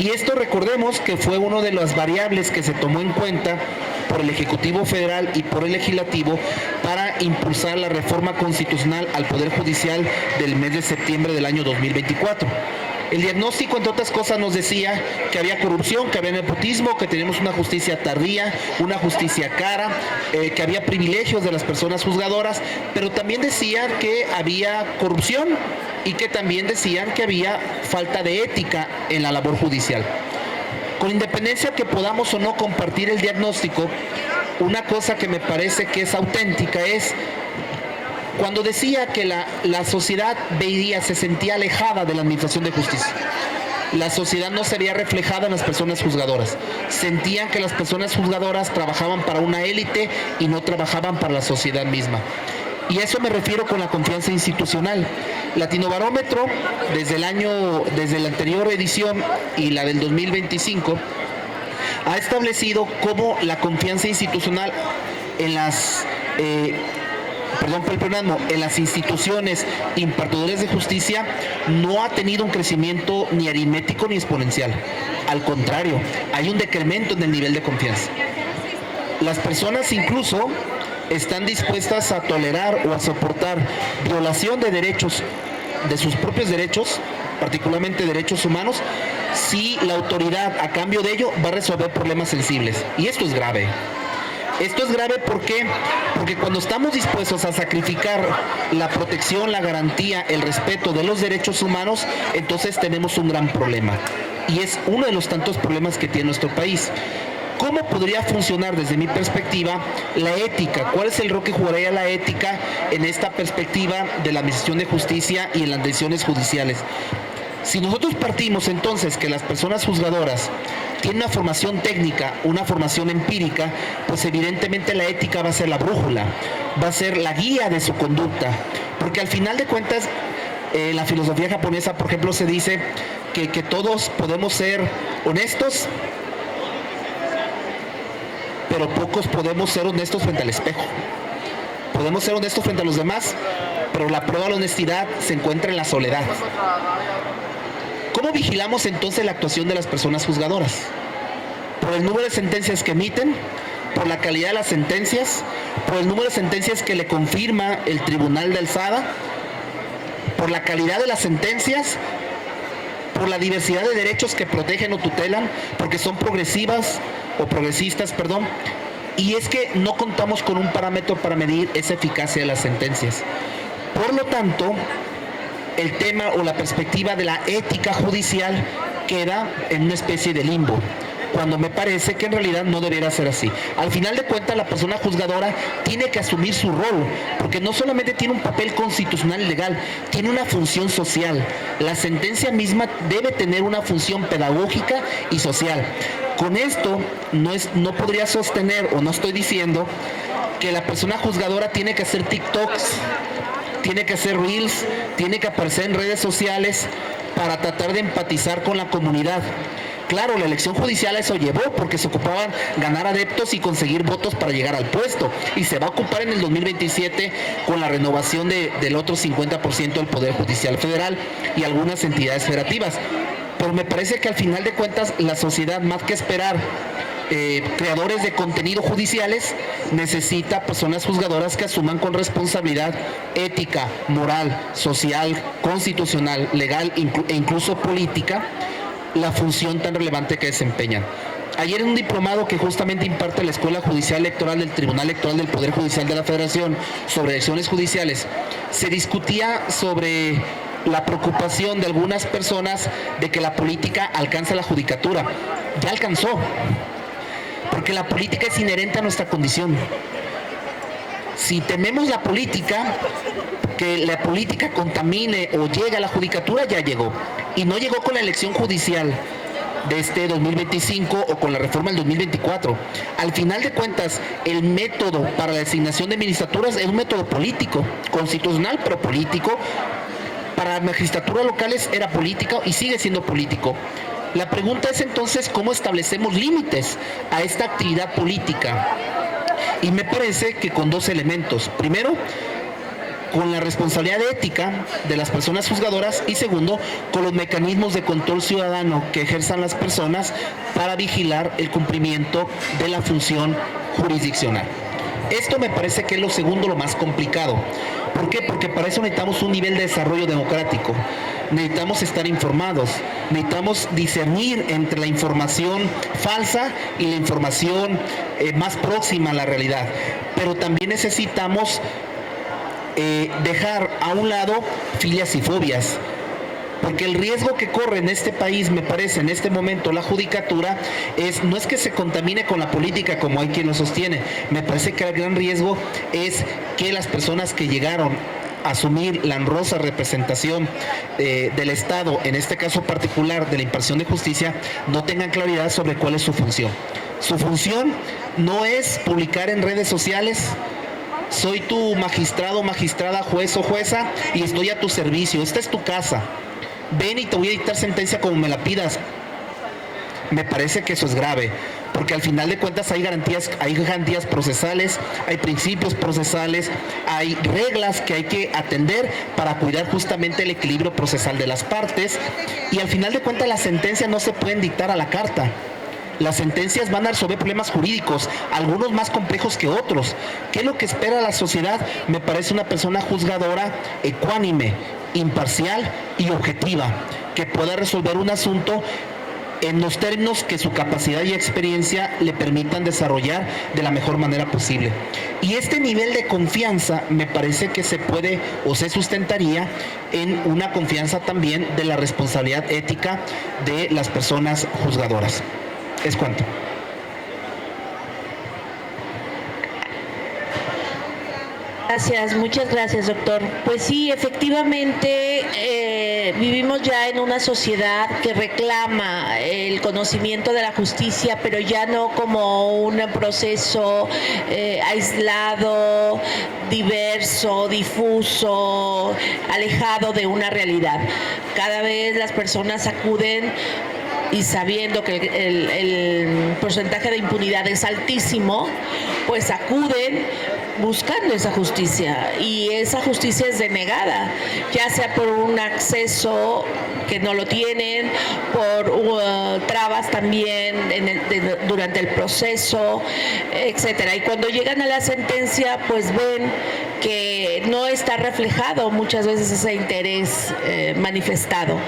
Y esto, recordemos que fue una de las variables que se tomó en cuenta por el Ejecutivo Federal y por el Legislativo para impulsar la reforma constitucional al Poder Judicial del mes de septiembre del año 2024. El diagnóstico, entre otras cosas, nos decía que había corrupción, que había nepotismo, que tenemos una justicia tardía, una justicia cara, que había privilegios de las personas juzgadoras, pero también decía que había corrupción y que también decían que había falta de ética en la labor judicial. Con independencia que podamos o no compartir el diagnóstico, una cosa que me parece que es auténtica es cuando decía que la sociedad se sentía alejada de la administración de justicia. La sociedad no se veía reflejada en las personas juzgadoras. Sentían que las personas juzgadoras trabajaban para una élite y no trabajaban para la sociedad misma. Y a eso me refiero con la confianza institucional. Latinobarómetro, desde la anterior edición y la del 2025, ha establecido cómo la confianza institucional en las instituciones impartidoras de justicia no ha tenido un crecimiento ni aritmético ni exponencial. Al contrario, hay un decremento en el nivel de confianza. Las personas incluso están dispuestas a tolerar o a soportar violación de derechos, de sus propios derechos, particularmente derechos humanos, si la autoridad a cambio de ello va a resolver problemas sensibles. Y esto es grave. Esto es grave porque cuando estamos dispuestos a sacrificar la protección, la garantía, el respeto de los derechos humanos, entonces tenemos un gran problema. Y es uno de los tantos problemas que tiene nuestro país. ¿Cómo podría funcionar desde mi perspectiva la ética? ¿Cuál es el rol que jugaría la ética en esta perspectiva de la administración de justicia y en las decisiones judiciales? Si nosotros partimos entonces que las personas juzgadoras tienen una formación técnica, una formación empírica, pues evidentemente la ética va a ser la brújula, va a ser la guía de su conducta, porque al final de cuentas la filosofía japonesa, por ejemplo, se dice que todos podemos ser honestos, pero pocos podemos ser honestos frente al espejo. Podemos ser honestos frente a los demás, pero la prueba de la honestidad se encuentra en la soledad. ¿Cómo vigilamos entonces la actuación de las personas juzgadoras? Por el número de sentencias que emiten, por la calidad de las sentencias, por el número de sentencias que le confirma el Tribunal de Alzada, por la calidad de las sentencias, por la diversidad de derechos que protegen o tutelan, porque son progresistas, y es que no contamos con un parámetro para medir esa eficacia de las sentencias. Por lo tanto, el tema o la perspectiva de la ética judicial queda en una especie de limbo, cuando me parece que en realidad no debería ser así. Al final de cuentas, la persona juzgadora tiene que asumir su rol, porque no solamente tiene un papel constitucional y legal, tiene una función social. La sentencia misma debe tener una función pedagógica y social. Con esto no podría sostener, o no estoy diciendo, que la persona juzgadora tiene que hacer TikToks, tiene que hacer Reels, tiene que aparecer en redes sociales para tratar de empatizar con la comunidad. Claro, la elección judicial a eso llevó, porque se ocupaban ganar adeptos y conseguir votos para llegar al puesto. Y se va a ocupar en el 2027 con la renovación del otro 50% del Poder Judicial Federal y algunas entidades federativas. Pero me parece que al final de cuentas la sociedad, más que esperar creadores de contenido judiciales, necesita personas juzgadoras que asuman con responsabilidad ética, moral, social, constitucional, legal e incluso política la función tan relevante que desempeñan. Ayer en un diplomado que justamente imparte la Escuela Judicial Electoral del Tribunal Electoral del Poder Judicial de la Federación sobre elecciones judiciales, se discutía sobre la preocupación de algunas personas de que la política alcanza la judicatura. Ya alcanzó, porque la política es inherente a nuestra condición. Si tememos la política, que la política contamine o llegue a la judicatura, ya llegó. Y no llegó con la elección judicial de este 2025 o con la reforma del 2024. Al final de cuentas, el método para la designación de magistraturas es un método político, constitucional pero político. Para magistraturas locales era político y sigue siendo político. La pregunta es entonces cómo establecemos límites a esta actividad política. Y me parece que con dos elementos. Primero, con la responsabilidad ética de las personas juzgadoras y segundo, con los mecanismos de control ciudadano que ejerzan las personas para vigilar el cumplimiento de la función jurisdiccional. Esto me parece que es lo segundo, lo más complicado. ¿Por qué? Porque para eso necesitamos un nivel de desarrollo democrático. Necesitamos estar informados, necesitamos discernir entre la información falsa y la información más próxima a la realidad. Pero también necesitamos dejar a un lado filias y fobias, porque el riesgo que corre en este país, me parece, en este momento la judicatura, no es que se contamine con la política como hay quien lo sostiene. Me parece que el gran riesgo es que las personas que llegaron a asumir la honrosa representación del Estado, en este caso particular de la impartición de justicia, no tengan claridad sobre cuál es su función. Su función no es publicar en redes sociales: soy tu magistrado, magistrada, juez o jueza y estoy a tu servicio. Esta es tu casa. Ven y te voy a dictar sentencia como me la pidas. Me parece que eso es grave, porque al final de cuentas hay garantías procesales, hay principios procesales, hay reglas que hay que atender para cuidar justamente el equilibrio procesal de las partes, y al final de cuentas las sentencias no se pueden dictar a la carta. Las sentencias van a resolver problemas jurídicos, algunos más complejos que otros. ¿Qué es lo que espera la sociedad? Me parece una persona juzgadora, ecuánime, imparcial y objetiva, que pueda resolver un asunto en los términos que su capacidad y experiencia le permitan desarrollar de la mejor manera posible. Y este nivel de confianza me parece que se puede o se sustentaría en una confianza también de la responsabilidad ética de las personas juzgadoras. Es cuanto. Gracias, muchas gracias, doctor. Pues sí, efectivamente, vivimos ya en una sociedad que reclama el conocimiento de la justicia, pero ya no como un proceso aislado, diverso, difuso, alejado de una realidad. Cada vez las personas acuden y sabiendo que el porcentaje de impunidad es altísimo, pues acuden buscando esa justicia, y esa justicia es denegada, ya sea por un acceso que no lo tienen, por trabas también durante el proceso, etcétera. Y cuando llegan a la sentencia, pues ven que no está reflejado muchas veces ese interés manifestado.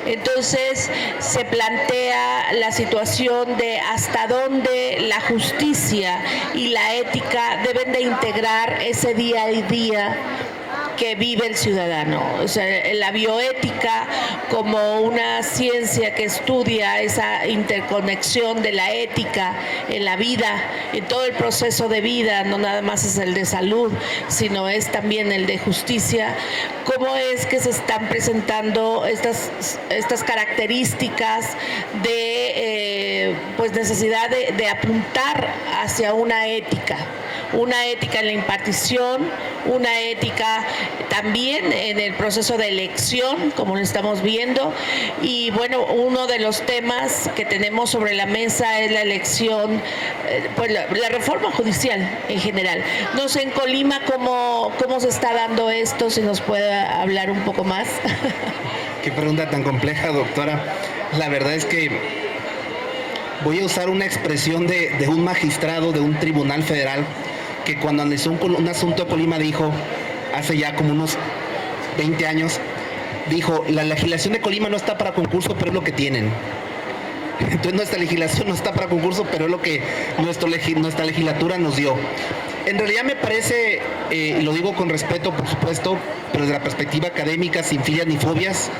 Entonces se plantea la situación de hasta dónde la justicia y la ética deben de integrar ese día a día que vive el ciudadano. O sea, la bioética como una ciencia que estudia esa interconexión de la ética en la vida, en todo el proceso de vida, no nada más es el de salud, sino es también el de justicia. ¿Cómo es que se están presentando estas características de pues necesidad de apuntar hacia una ética en la impartición, una ética también en el proceso de elección, como lo estamos viendo? Y bueno, uno de los temas que tenemos sobre la mesa es la elección, pues la reforma judicial en general. No sé en Colima cómo se está dando esto, si nos puede hablar un poco más. Qué pregunta tan compleja, doctora. La verdad es que Voy a usar una expresión de un magistrado de un tribunal federal que cuando analizó un asunto de Colima dijo, hace ya como unos 20 años, dijo, la legislación de Colima no está para concurso, pero es lo que tienen. Entonces nuestra legislación no está para concurso, pero es lo que nuestra legislatura nos dio. En realidad me parece, y lo digo con respeto por supuesto, pero desde la perspectiva académica, sin filias ni fobias,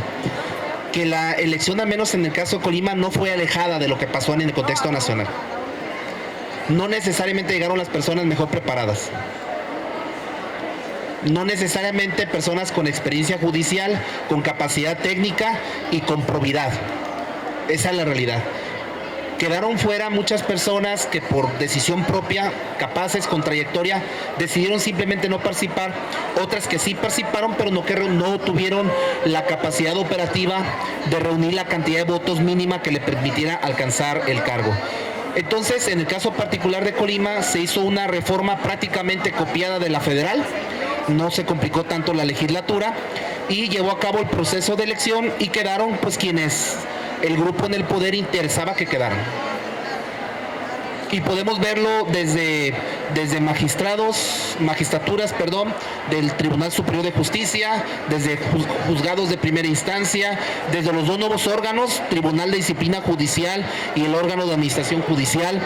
que la elección, al menos en el caso de Colima, no fue alejada de lo que pasó en el contexto nacional. No necesariamente llegaron las personas mejor preparadas. No necesariamente personas con experiencia judicial, con capacidad técnica y con probidad. Esa es la realidad. Quedaron fuera muchas personas que por decisión propia, capaces, con trayectoria, decidieron simplemente no participar. Otras que sí participaron, pero no tuvieron la capacidad operativa de reunir la cantidad de votos mínima que le permitiera alcanzar el cargo. Entonces, en el caso particular de Colima, se hizo una reforma prácticamente copiada de la federal. No se complicó tanto la legislatura y llevó a cabo el proceso de elección y quedaron pues quienes el grupo en el poder interesaba que quedaran. Y podemos verlo desde magistraturas del Tribunal Superior de Justicia, desde juzgados de primera instancia, desde los dos nuevos órganos, Tribunal de Disciplina Judicial y el órgano de administración judicial.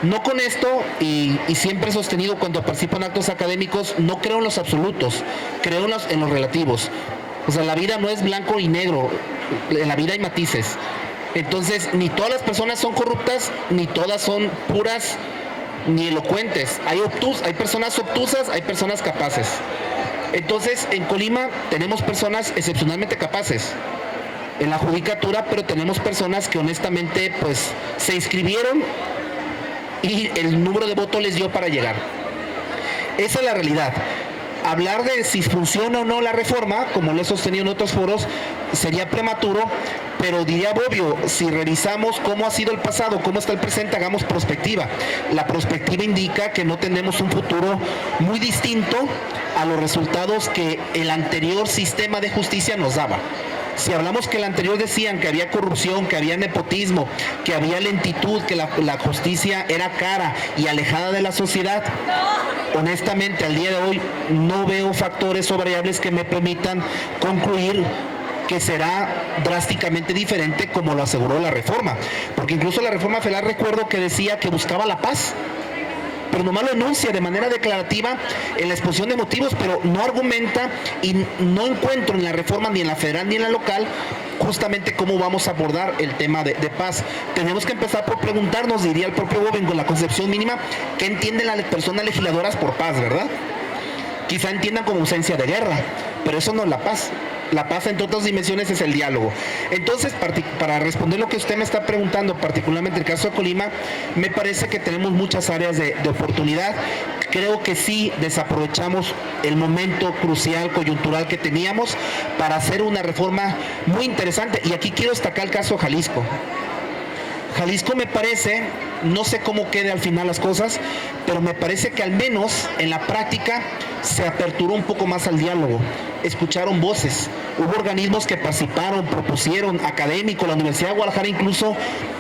No con esto, y siempre he sostenido cuando participo en actos académicos, no creo en los absolutos, creo en los relativos. O sea, la vida no es blanco y negro, en la vida hay matices. Entonces, ni todas las personas son corruptas, ni todas son puras, ni elocuentes. Hay personas obtusas, hay personas capaces. Entonces, en Colima tenemos personas excepcionalmente capaces en la judicatura, pero tenemos personas que honestamente pues se inscribieron y el número de votos les dio para llegar. Esa es la realidad. Hablar de si funciona o no la reforma, como lo he sostenido en otros foros, sería prematuro, pero diría Bobbio, si revisamos cómo ha sido el pasado, cómo está el presente, hagamos prospectiva. La prospectiva indica que no tenemos un futuro muy distinto a los resultados que el anterior sistema de justicia nos daba. Si hablamos que el anterior decían que había corrupción, que había nepotismo, que había lentitud, que la justicia era cara y alejada de la sociedad, honestamente al día de hoy no veo factores o variables que me permitan concluir que será drásticamente diferente como lo aseguró la reforma. Porque incluso la reforma federal recuerdo que decía que buscaba la paz, pero nomás lo enuncia de manera declarativa en la exposición de motivos, pero no argumenta y no encuentro en la reforma ni en la federal ni en la local justamente cómo vamos a abordar el tema de paz. Tenemos que empezar por preguntarnos, diría el propio Bobbio, con la concepción mínima, ¿qué entienden las personas legisladoras por paz, verdad? Quizá entiendan como ausencia de guerra, pero eso no es la paz. La paz, entre otras dimensiones, es el diálogo. Entonces, para responder lo que usted me está preguntando, particularmente el caso de Colima, me parece que tenemos muchas áreas de oportunidad. Creo que sí desaprovechamos el momento crucial, coyuntural que teníamos para hacer una reforma muy interesante. Y aquí quiero destacar el caso de Jalisco. Jalisco me parece, no sé cómo quede al final las cosas, pero me parece que al menos en la práctica se aperturó un poco más al diálogo. Escucharon voces, hubo organismos que participaron, propusieron, académicos, la Universidad de Guadalajara incluso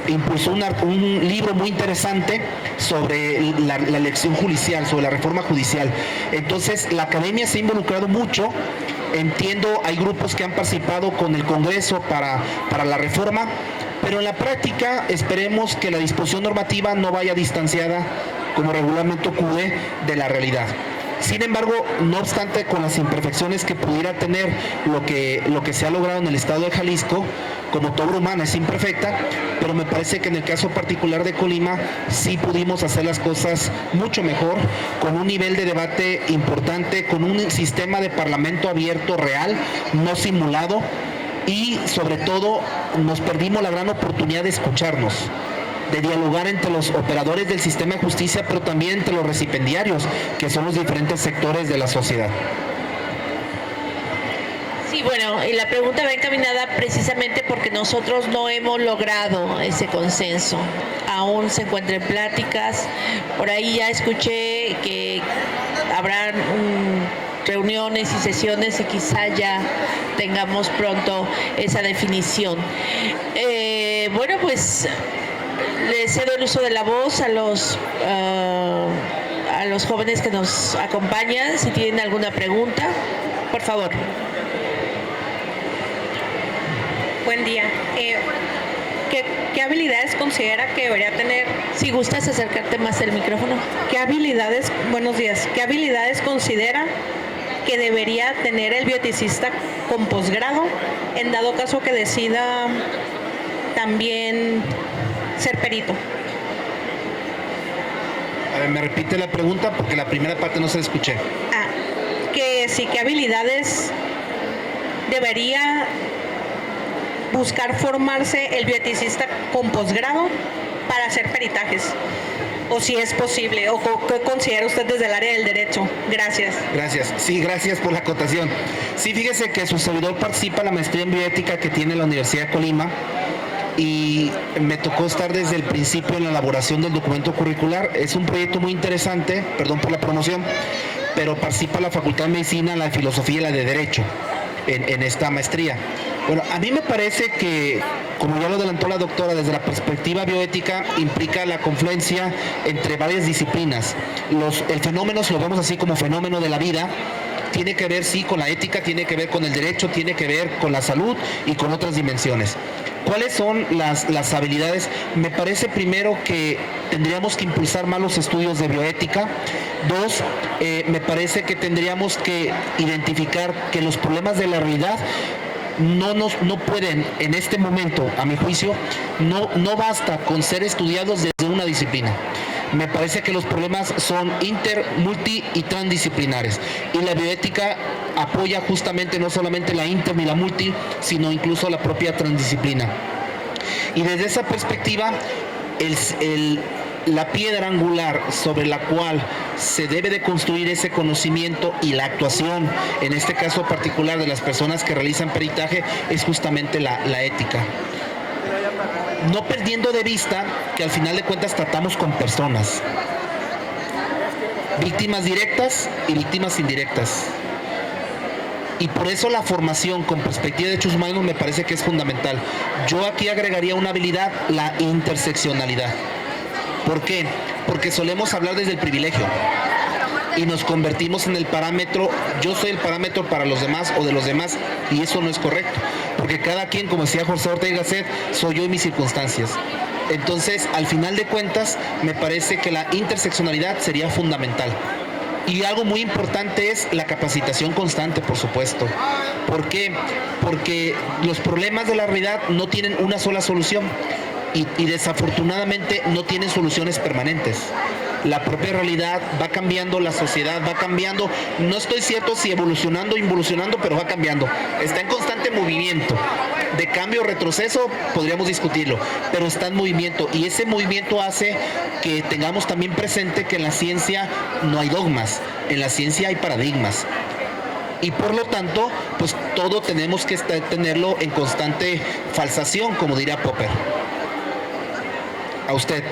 impulsó un libro muy interesante sobre la elección judicial, sobre la reforma judicial. Entonces la academia se ha involucrado mucho. Entiendo, hay grupos que han participado con el Congreso para la reforma, pero en la práctica esperemos que la disposición normativa no vaya distanciada, como regularmente ocurre, de la realidad. Sin embargo, no obstante, con las imperfecciones que pudiera tener lo que se ha logrado en el estado de Jalisco, como toda obra humana es imperfecta, pero me parece que en el caso particular de Colima sí pudimos hacer las cosas mucho mejor, con un nivel de debate importante, con un sistema de parlamento abierto real, no simulado, y sobre todo nos perdimos la gran oportunidad de escucharnos, de dialogar entre los operadores del sistema de justicia, pero también entre los recipendiarios, que son los diferentes sectores de la sociedad. Sí, bueno, y la pregunta va encaminada precisamente porque nosotros no hemos logrado ese consenso. Aún se encuentran pláticas. Por ahí ya escuché que habrán reuniones y sesiones y quizá ya tengamos pronto esa definición. Bueno, pues le cedo el uso de la voz a los jóvenes que nos acompañan, si tienen alguna pregunta, por favor. Buen día. ¿Qué habilidades considera que debería tener? Si gustas acercarte más al micrófono. Buenos días, ¿qué habilidades considera que debería tener el bioeticista con posgrado en dado caso que decida también ser perito? A ver, me repite la pregunta porque la primera parte no se la escuché. ¿Qué habilidades debería buscar formarse el bioeticista con posgrado para hacer peritajes? O si es posible, o qué considera usted desde el área del derecho. Gracias. Gracias. Sí, gracias por la acotación. Sí, fíjese que su servidor participa en la maestría en bioética que tiene la Universidad de Colima y me tocó estar desde el principio en la elaboración del documento curricular. Es un proyecto muy interesante, perdón por la promoción, pero participa la Facultad de Medicina, la de Filosofía y la de Derecho en esta maestría. Bueno, a mí me parece que, como ya lo adelantó la doctora, desde la perspectiva bioética implica la confluencia entre varias disciplinas. El fenómeno, si lo vemos así como fenómeno de la vida, tiene que ver, sí, con la ética, tiene que ver con el derecho, tiene que ver con la salud y con otras dimensiones. ¿Cuáles son las habilidades? Me parece primero que tendríamos que impulsar más los estudios de bioética. Dos, me parece que tendríamos que identificar que los problemas de la realidad no pueden, en este momento, a mi juicio, no basta con ser estudiados desde una disciplina. Me parece que los problemas son inter, multi y transdisciplinares. Y la bioética apoya justamente no solamente la inter ni la multi, sino incluso la propia transdisciplina. Y desde esa perspectiva, la piedra angular sobre la cual se debe de construir ese conocimiento y la actuación, en este caso particular de las personas que realizan peritaje, es justamente la ética. No perdiendo de vista que al final de cuentas tratamos con personas, víctimas directas y víctimas indirectas. Y por eso la formación con perspectiva de derechos humanos me parece que es fundamental. Yo aquí agregaría una habilidad, la interseccionalidad. ¿Por qué? Porque solemos hablar desde el privilegio y nos convertimos en el parámetro, yo soy el parámetro para los demás o de los demás, y eso no es correcto, porque cada quien, como decía José Ortega y Gasset, soy yo y mis circunstancias. Entonces, al final de cuentas, me parece que la interseccionalidad sería fundamental. Y algo muy importante es la capacitación constante, por supuesto. ¿Por qué? Porque los problemas de la realidad no tienen una sola solución y desafortunadamente no tienen soluciones permanentes. La propia realidad va cambiando, la sociedad va cambiando. No estoy cierto si evolucionando o involucionando, pero va cambiando. Está en constante movimiento. De cambio o retroceso podríamos discutirlo, pero está en movimiento y ese movimiento hace que tengamos también presente que en la ciencia no hay dogmas, en la ciencia hay paradigmas. Y por lo tanto, pues todo tenemos que tenerlo en constante falsación, como diría Popper. A usted.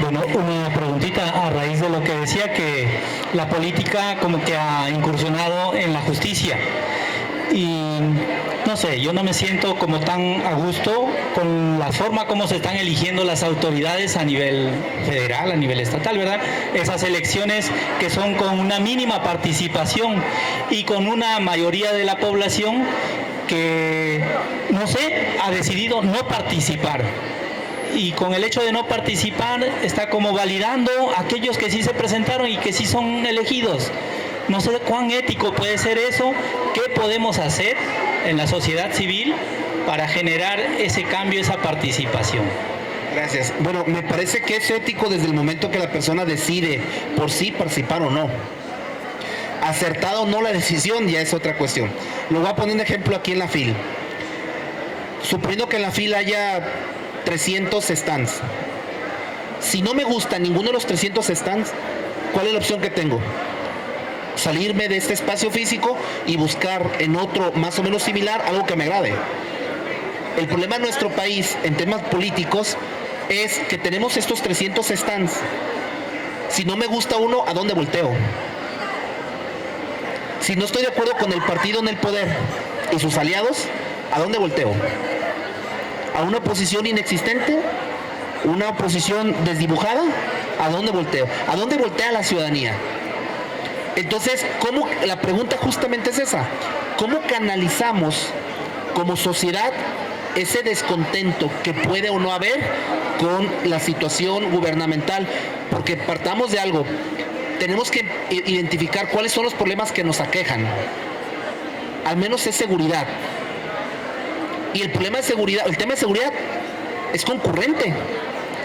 Bueno, una preguntita a raíz de lo que decía, que la política como que ha incursionado en la justicia y no sé, yo no me siento como tan a gusto con la forma como se están eligiendo las autoridades a nivel federal, a nivel estatal, ¿verdad? Esas elecciones que son con una mínima participación y con una mayoría de la población que, no sé, ha decidido no participar. Y con el hecho de no participar está como validando a aquellos que sí se presentaron y que sí son elegidos. No sé cuán ético puede ser eso, qué podemos hacer en la sociedad civil para generar ese cambio, esa participación. Gracias. Bueno, me parece que es ético desde el momento que la persona decide por sí participar o no. Acertada o no la decisión ya es otra cuestión. Lo voy a poner un ejemplo aquí en la FIL. Suponiendo que en la FIL haya 300 stands. Si no me gusta ninguno de los 300 stands, ¿cuál es la opción que tengo? Salirme de este espacio físico y buscar en otro más o menos similar algo que me agrade. El problema en nuestro país en temas políticos es que tenemos estos 300 stands. Si no me gusta uno, ¿a dónde volteo? Si no estoy de acuerdo con el partido en el poder y sus aliados, ¿a dónde volteo? ¿A una oposición inexistente? ¿Una oposición desdibujada? ¿A dónde volteo? ¿A dónde voltea la ciudadanía? Entonces, la pregunta justamente es esa. ¿Cómo canalizamos como sociedad ese descontento que puede o no haber con la situación gubernamental? Porque partamos de algo. Tenemos que identificar cuáles son los problemas que nos aquejan. Al menos es seguridad. Y el problema de seguridad, el tema de seguridad es concurrente.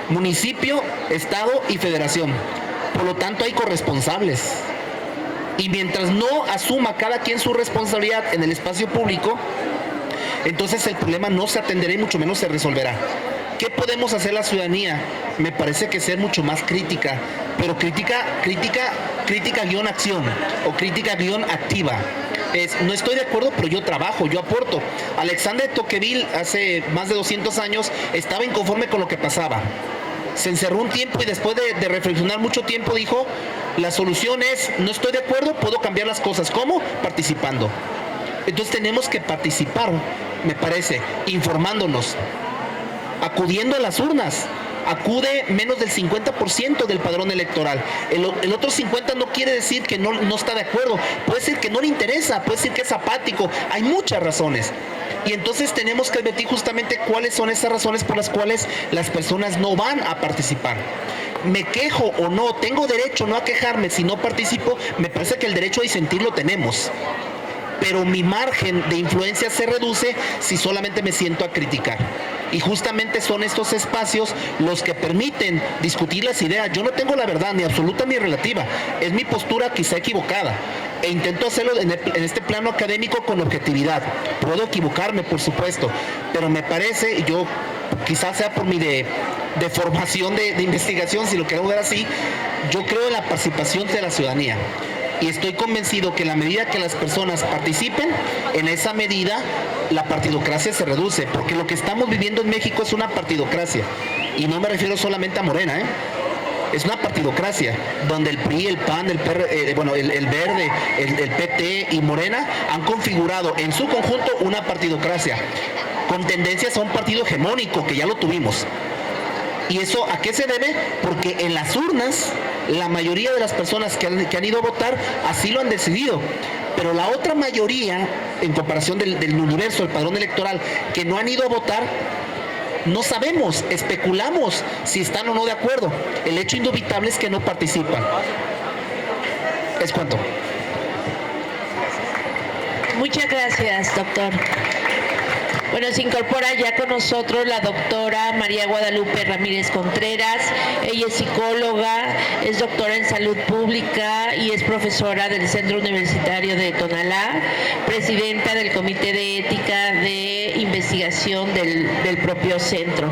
Municipio, Estado y Federación. Por lo tanto, hay corresponsables. Y mientras no asuma cada quien su responsabilidad en el espacio público, entonces el problema no se atenderá y mucho menos se resolverá. ¿Qué podemos hacer la ciudadanía? Me parece que ser mucho más crítica, pero crítica guión acción o crítica guión activa. No estoy de acuerdo, pero yo trabajo, yo aporto. Alexandre Tocqueville hace más de 200 años estaba inconforme con lo que pasaba. Se encerró un tiempo y después de reflexionar mucho tiempo dijo, la solución es, no estoy de acuerdo, puedo cambiar las cosas. ¿Cómo? Participando. Entonces tenemos que participar, me parece, informándonos, acudiendo a las urnas. Acude menos del 50% del padrón electoral. El otro 50% no quiere decir que no está de acuerdo. Puede ser que no le interesa, puede ser que es apático. Hay muchas razones. Y entonces tenemos que advertir justamente cuáles son esas razones por las cuales las personas no van a participar. Me quejo o no, tengo derecho no a quejarme si no participo. Me parece que el derecho a disentir lo tenemos. Pero mi margen de influencia se reduce si solamente me siento a criticar. Y justamente son estos espacios los que permiten discutir las ideas. Yo no tengo la verdad, ni absoluta ni relativa. Es mi postura quizá equivocada. E intento hacerlo en este plano académico con objetividad. Puedo equivocarme, por supuesto. Pero me parece, y yo quizás sea por mi de formación de investigación, si lo queremos ver así, yo creo en la participación de la ciudadanía. Y estoy convencido que en la medida que las personas participen, en esa medida la partidocracia se reduce, porque lo que estamos viviendo en México es una partidocracia. Y no me refiero solamente a Morena, es una partidocracia, donde el PRI, el PAN, el Verde, el PT y Morena han configurado en su conjunto una partidocracia, con tendencias a un partido hegemónico, que ya lo tuvimos. ¿Y eso a qué se debe? Porque en las urnas, la mayoría de las personas que han ido a votar así lo han decidido. Pero la otra mayoría, en comparación del universo, el padrón electoral, que no han ido a votar, no sabemos, especulamos si están o no de acuerdo. El hecho indubitable es que no participan. ¿Es cuánto? Muchas gracias, doctor. Bueno, se incorpora ya con nosotros la doctora María Guadalupe Ramírez Contreras. Ella es psicóloga, es doctora en salud pública y es profesora del Centro Universitario de Tonalá, presidenta del Comité de Ética de Investigación del propio centro.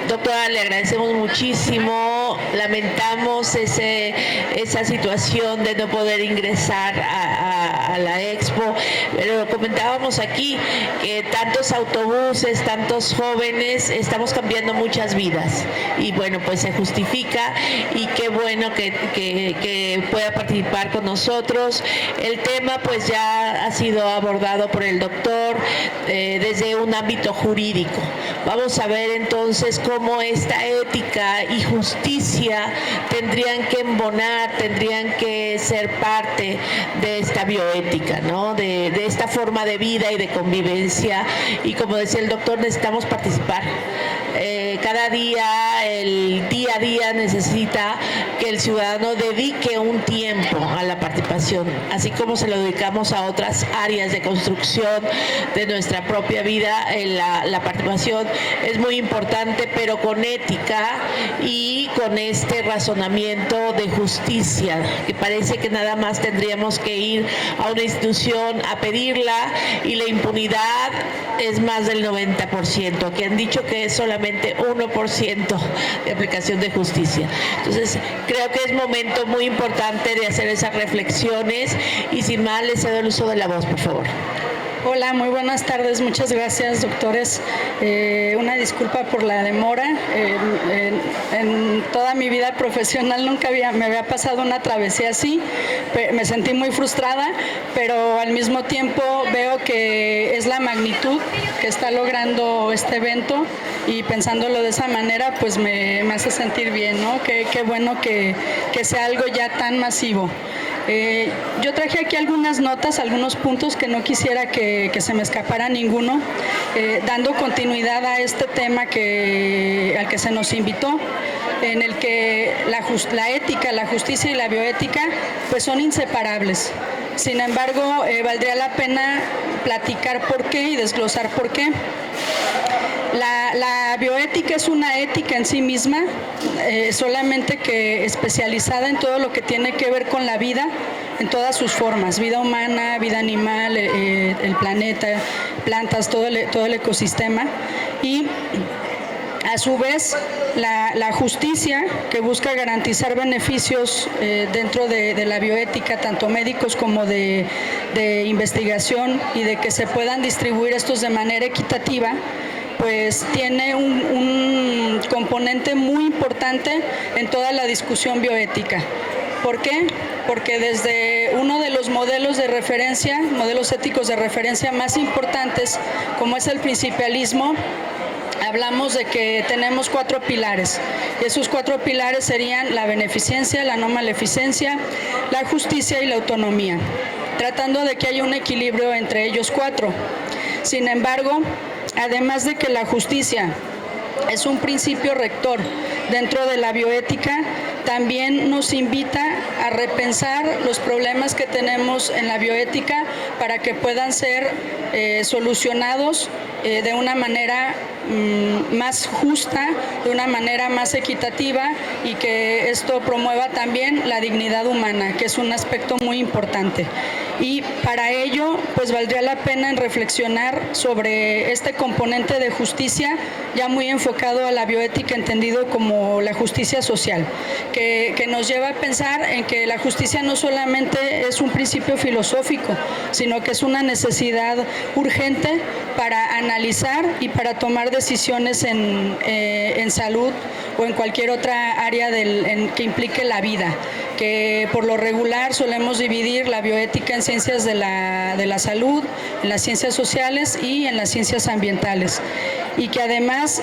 Doctora, le agradecemos muchísimo, lamentamos esa situación de no poder ingresar a la expo, pero comentábamos aquí que tantos autobuses, tantos jóvenes, estamos cambiando muchas vidas y bueno, pues se justifica y qué bueno que pueda participar con nosotros. El tema pues ya ha sido abordado por el doctor desde un ámbito jurídico. Vamos a ver entonces cómo esta ética y justicia tendrían que embonar, tendrían que ser parte de esta bioética, ¿no? De esta forma de vida y de convivencia. Y como decía el doctor, necesitamos participar. Cada día, el día a día necesita que el ciudadano dedique un tiempo a la participación, así como se lo dedicamos a otras áreas de construcción de nuestra propia vida. La participación es muy importante, pero con ética y con este razonamiento de justicia, que parece que nada más tendríamos que ir a una institución a pedirla y la impunidad es más del 90%. Aquí han dicho que es solamente 1% de aplicación de justicia. Entonces, creo que es momento muy importante de hacer esas reflexiones y sin más, les cedo el uso de la voz, por favor. Hola, muy buenas tardes. Muchas gracias, doctores. Una disculpa por la demora. En toda mi vida profesional nunca me había pasado una travesía así. Me sentí muy frustrada, pero al mismo tiempo veo que es la magnitud que está logrando este evento y pensándolo de esa manera, pues me hace sentir bien, ¿no? Qué bueno que sea algo ya tan masivo. Yo traje aquí algunas notas, algunos puntos que no quisiera que se me escapara ninguno, dando continuidad a este tema al que se nos invitó, en el que la ética, la justicia y la bioética pues son inseparables. Sin embargo, valdría la pena platicar por qué y desglosar por qué. La bioética es una ética en sí misma, solamente que especializada en todo lo que tiene que ver con la vida, en todas sus formas, vida humana, vida animal, el planeta, plantas, todo el ecosistema. Y a su vez, la justicia, que busca garantizar beneficios dentro de la bioética, tanto médicos como de investigación, y de que se puedan distribuir estos de manera equitativa, pues tiene un componente muy importante en toda la discusión bioética. ¿Por qué? Porque desde uno de los modelos de referencia, modelos éticos de referencia más importantes, como es el principialismo, hablamos de que tenemos 4 pilares. Y esos 4 pilares serían la beneficencia, la no maleficencia, la justicia y la autonomía, tratando de que haya un equilibrio entre ellos 4. Sin embargo, además de que la justicia es un principio rector dentro de la bioética, también nos invita a repensar los problemas que tenemos en la bioética para que puedan ser solucionados de una manera más justa, de una manera más equitativa, y que esto promueva también la dignidad humana, que es un aspecto muy importante. Y para ello, pues valdría la pena reflexionar sobre este componente de justicia, ya muy enfocado a la bioética, entendido como la justicia social, que nos lleva a pensar en que la justicia no solamente es un principio filosófico, sino que es una necesidad urgente para analizar y para tomar decisiones en salud o en cualquier otra área que implique la vida, que por lo regular solemos dividir la bioética en ciencias de la salud, en las ciencias sociales y en las ciencias ambientales, y que además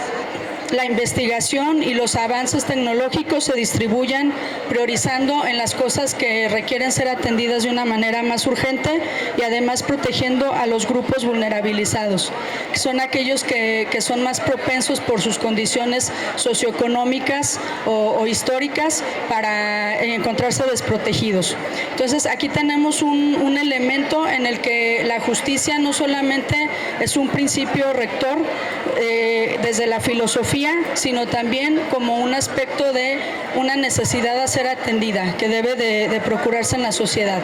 la investigación y los avances tecnológicos se distribuyan priorizando en las cosas que requieren ser atendidas de una manera más urgente, y además protegiendo a los grupos vulnerabilizados, que son aquellos que son más propensos por sus condiciones socioeconómicas o históricas para encontrarse desprotegidos. Entonces aquí tenemos un elemento en el que la justicia no solamente es un principio rector desde la filosofía, sino también como un aspecto de una necesidad a ser atendida, que debe de procurarse en la sociedad.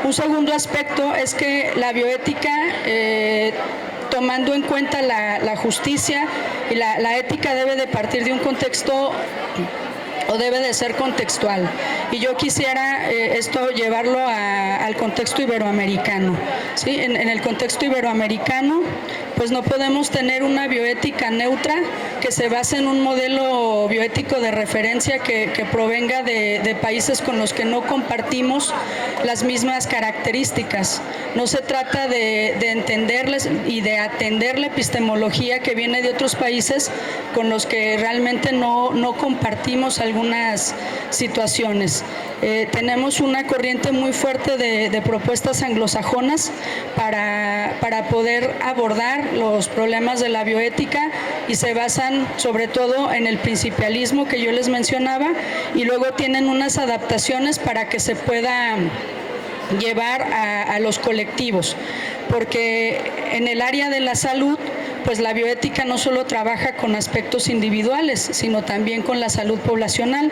Un segundo aspecto es que la bioética, tomando en cuenta la justicia y la ética, debe de partir de un contexto, o debe de ser contextual. Y yo quisiera esto llevarlo al contexto iberoamericano, ¿sí? En el contexto iberoamericano, pues no podemos tener una bioética neutra que se base en un modelo bioético de referencia que provenga de países con los que no compartimos las mismas características. No se trata de entenderles y de atender la epistemología que viene de otros países con los que realmente no compartimos algunas situaciones. Tenemos una corriente muy fuerte de propuestas anglosajonas para poder abordar los problemas de la bioética, y se basan sobre todo en el principialismo que yo les mencionaba, y luego tienen unas adaptaciones para que se pueda llevar a los colectivos, porque en el área de la salud, pues la bioética no solo trabaja con aspectos individuales, sino también con la salud poblacional,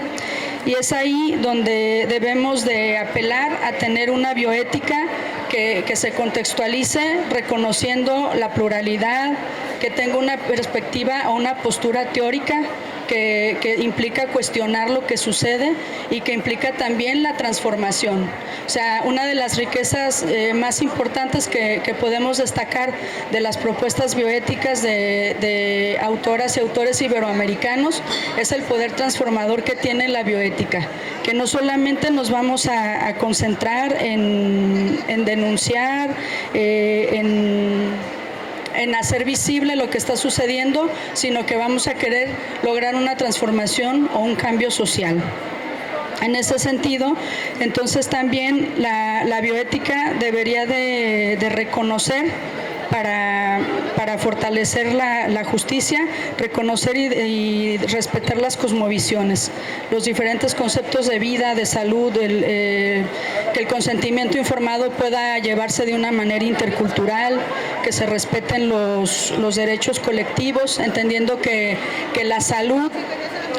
y es ahí donde debemos de apelar a tener una bioética que se contextualice reconociendo la pluralidad, que tenga una perspectiva o una postura teórica que implica cuestionar lo que sucede y que implica también la transformación. O sea, una de las riquezas más importantes que podemos destacar de las propuestas bioéticas de autoras y autores iberoamericanos es el poder transformador que tiene la bioética, que no solamente nos vamos a concentrar en denunciar, en hacer visible lo que está sucediendo, sino que vamos a querer lograr una transformación o un cambio social. En ese sentido, entonces también la bioética debería de reconocer para fortalecer la justicia, reconocer y respetar las cosmovisiones, los diferentes conceptos de vida, de salud, que el consentimiento informado pueda llevarse de una manera intercultural, que se respeten los derechos colectivos, entendiendo que la salud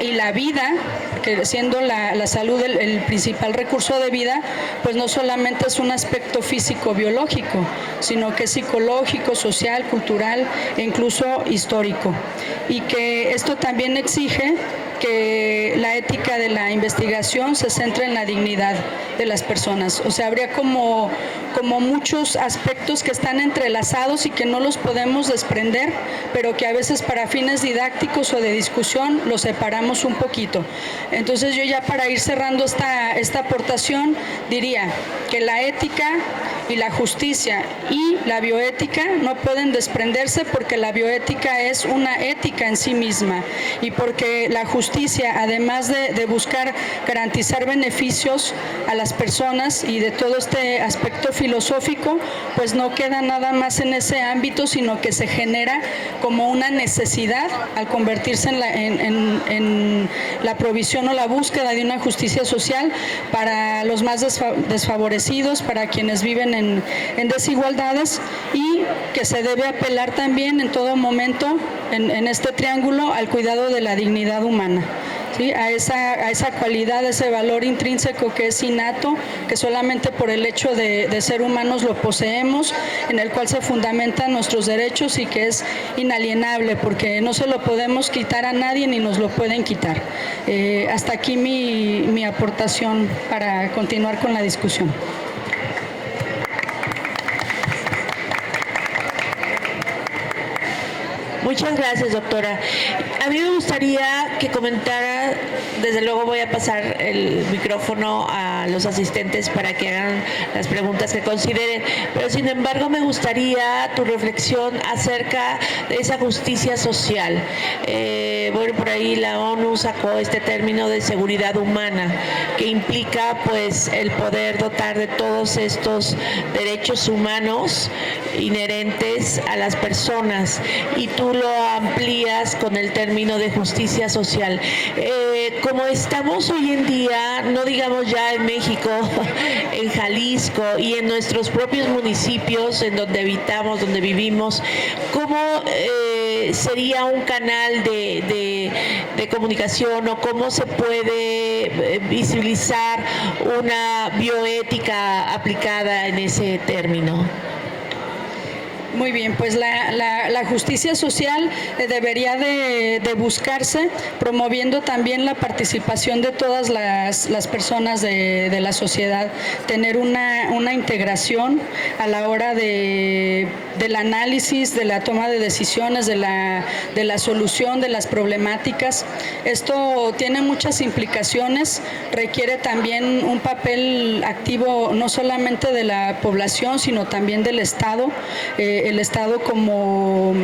y la vida, que siendo la salud el principal recurso de vida, pues no solamente es un aspecto físico-biológico, sino que es psicológico, social, cultural e incluso histórico. Y que esto también exige que la ética de la investigación se centre en la dignidad de las personas. O sea, habría como muchos aspectos que están entrelazados y que no los podemos desprender, pero que a veces para fines didácticos o de discusión los separamos un poquito. Entonces yo ya para ir cerrando esta aportación diría que la ética y la justicia y la bioética no pueden desprenderse, porque la bioética es una ética en sí misma y porque la justicia, además de buscar garantizar beneficios a las personas y de todo este aspecto filosófico, pues no queda nada más en ese ámbito, sino que se genera como una necesidad al convertirse en la provisión o la búsqueda de una justicia social para los más desfavorecidos, para quienes viven en desigualdades, y que se debe apelar también en todo momento en este triángulo al cuidado de la dignidad humana. ¿Sí? A esa cualidad, ese valor intrínseco que es innato, que solamente por el hecho de ser humanos lo poseemos, en el cual se fundamentan nuestros derechos y que es inalienable, porque no se lo podemos quitar a nadie ni nos lo pueden quitar. Hasta aquí mi aportación para continuar con la discusión. Muchas gracias, doctora. A mí me gustaría que comentara, desde luego voy a pasar el micrófono a los asistentes para que hagan las preguntas que consideren, pero sin embargo me gustaría tu reflexión acerca de esa justicia social. Bueno, por ahí la ONU sacó este término de seguridad humana, que implica pues el poder dotar de todos estos derechos humanos inherentes a las personas, y tú lo amplías con el término de justicia social. Como estamos hoy en día, no digamos ya en México, en Jalisco y en nuestros propios municipios en donde habitamos, donde vivimos, ¿cómo sería un canal de comunicación o cómo se puede visibilizar una bioética aplicada en ese término? Muy bien, pues la justicia social debería de buscarse promoviendo también la participación de todas las personas de la sociedad, tener una integración a la hora del análisis, de la toma de decisiones, de la solución de las problemáticas. Esto tiene muchas implicaciones, requiere también un papel activo no solamente de la población, sino también del Estado. El Estado como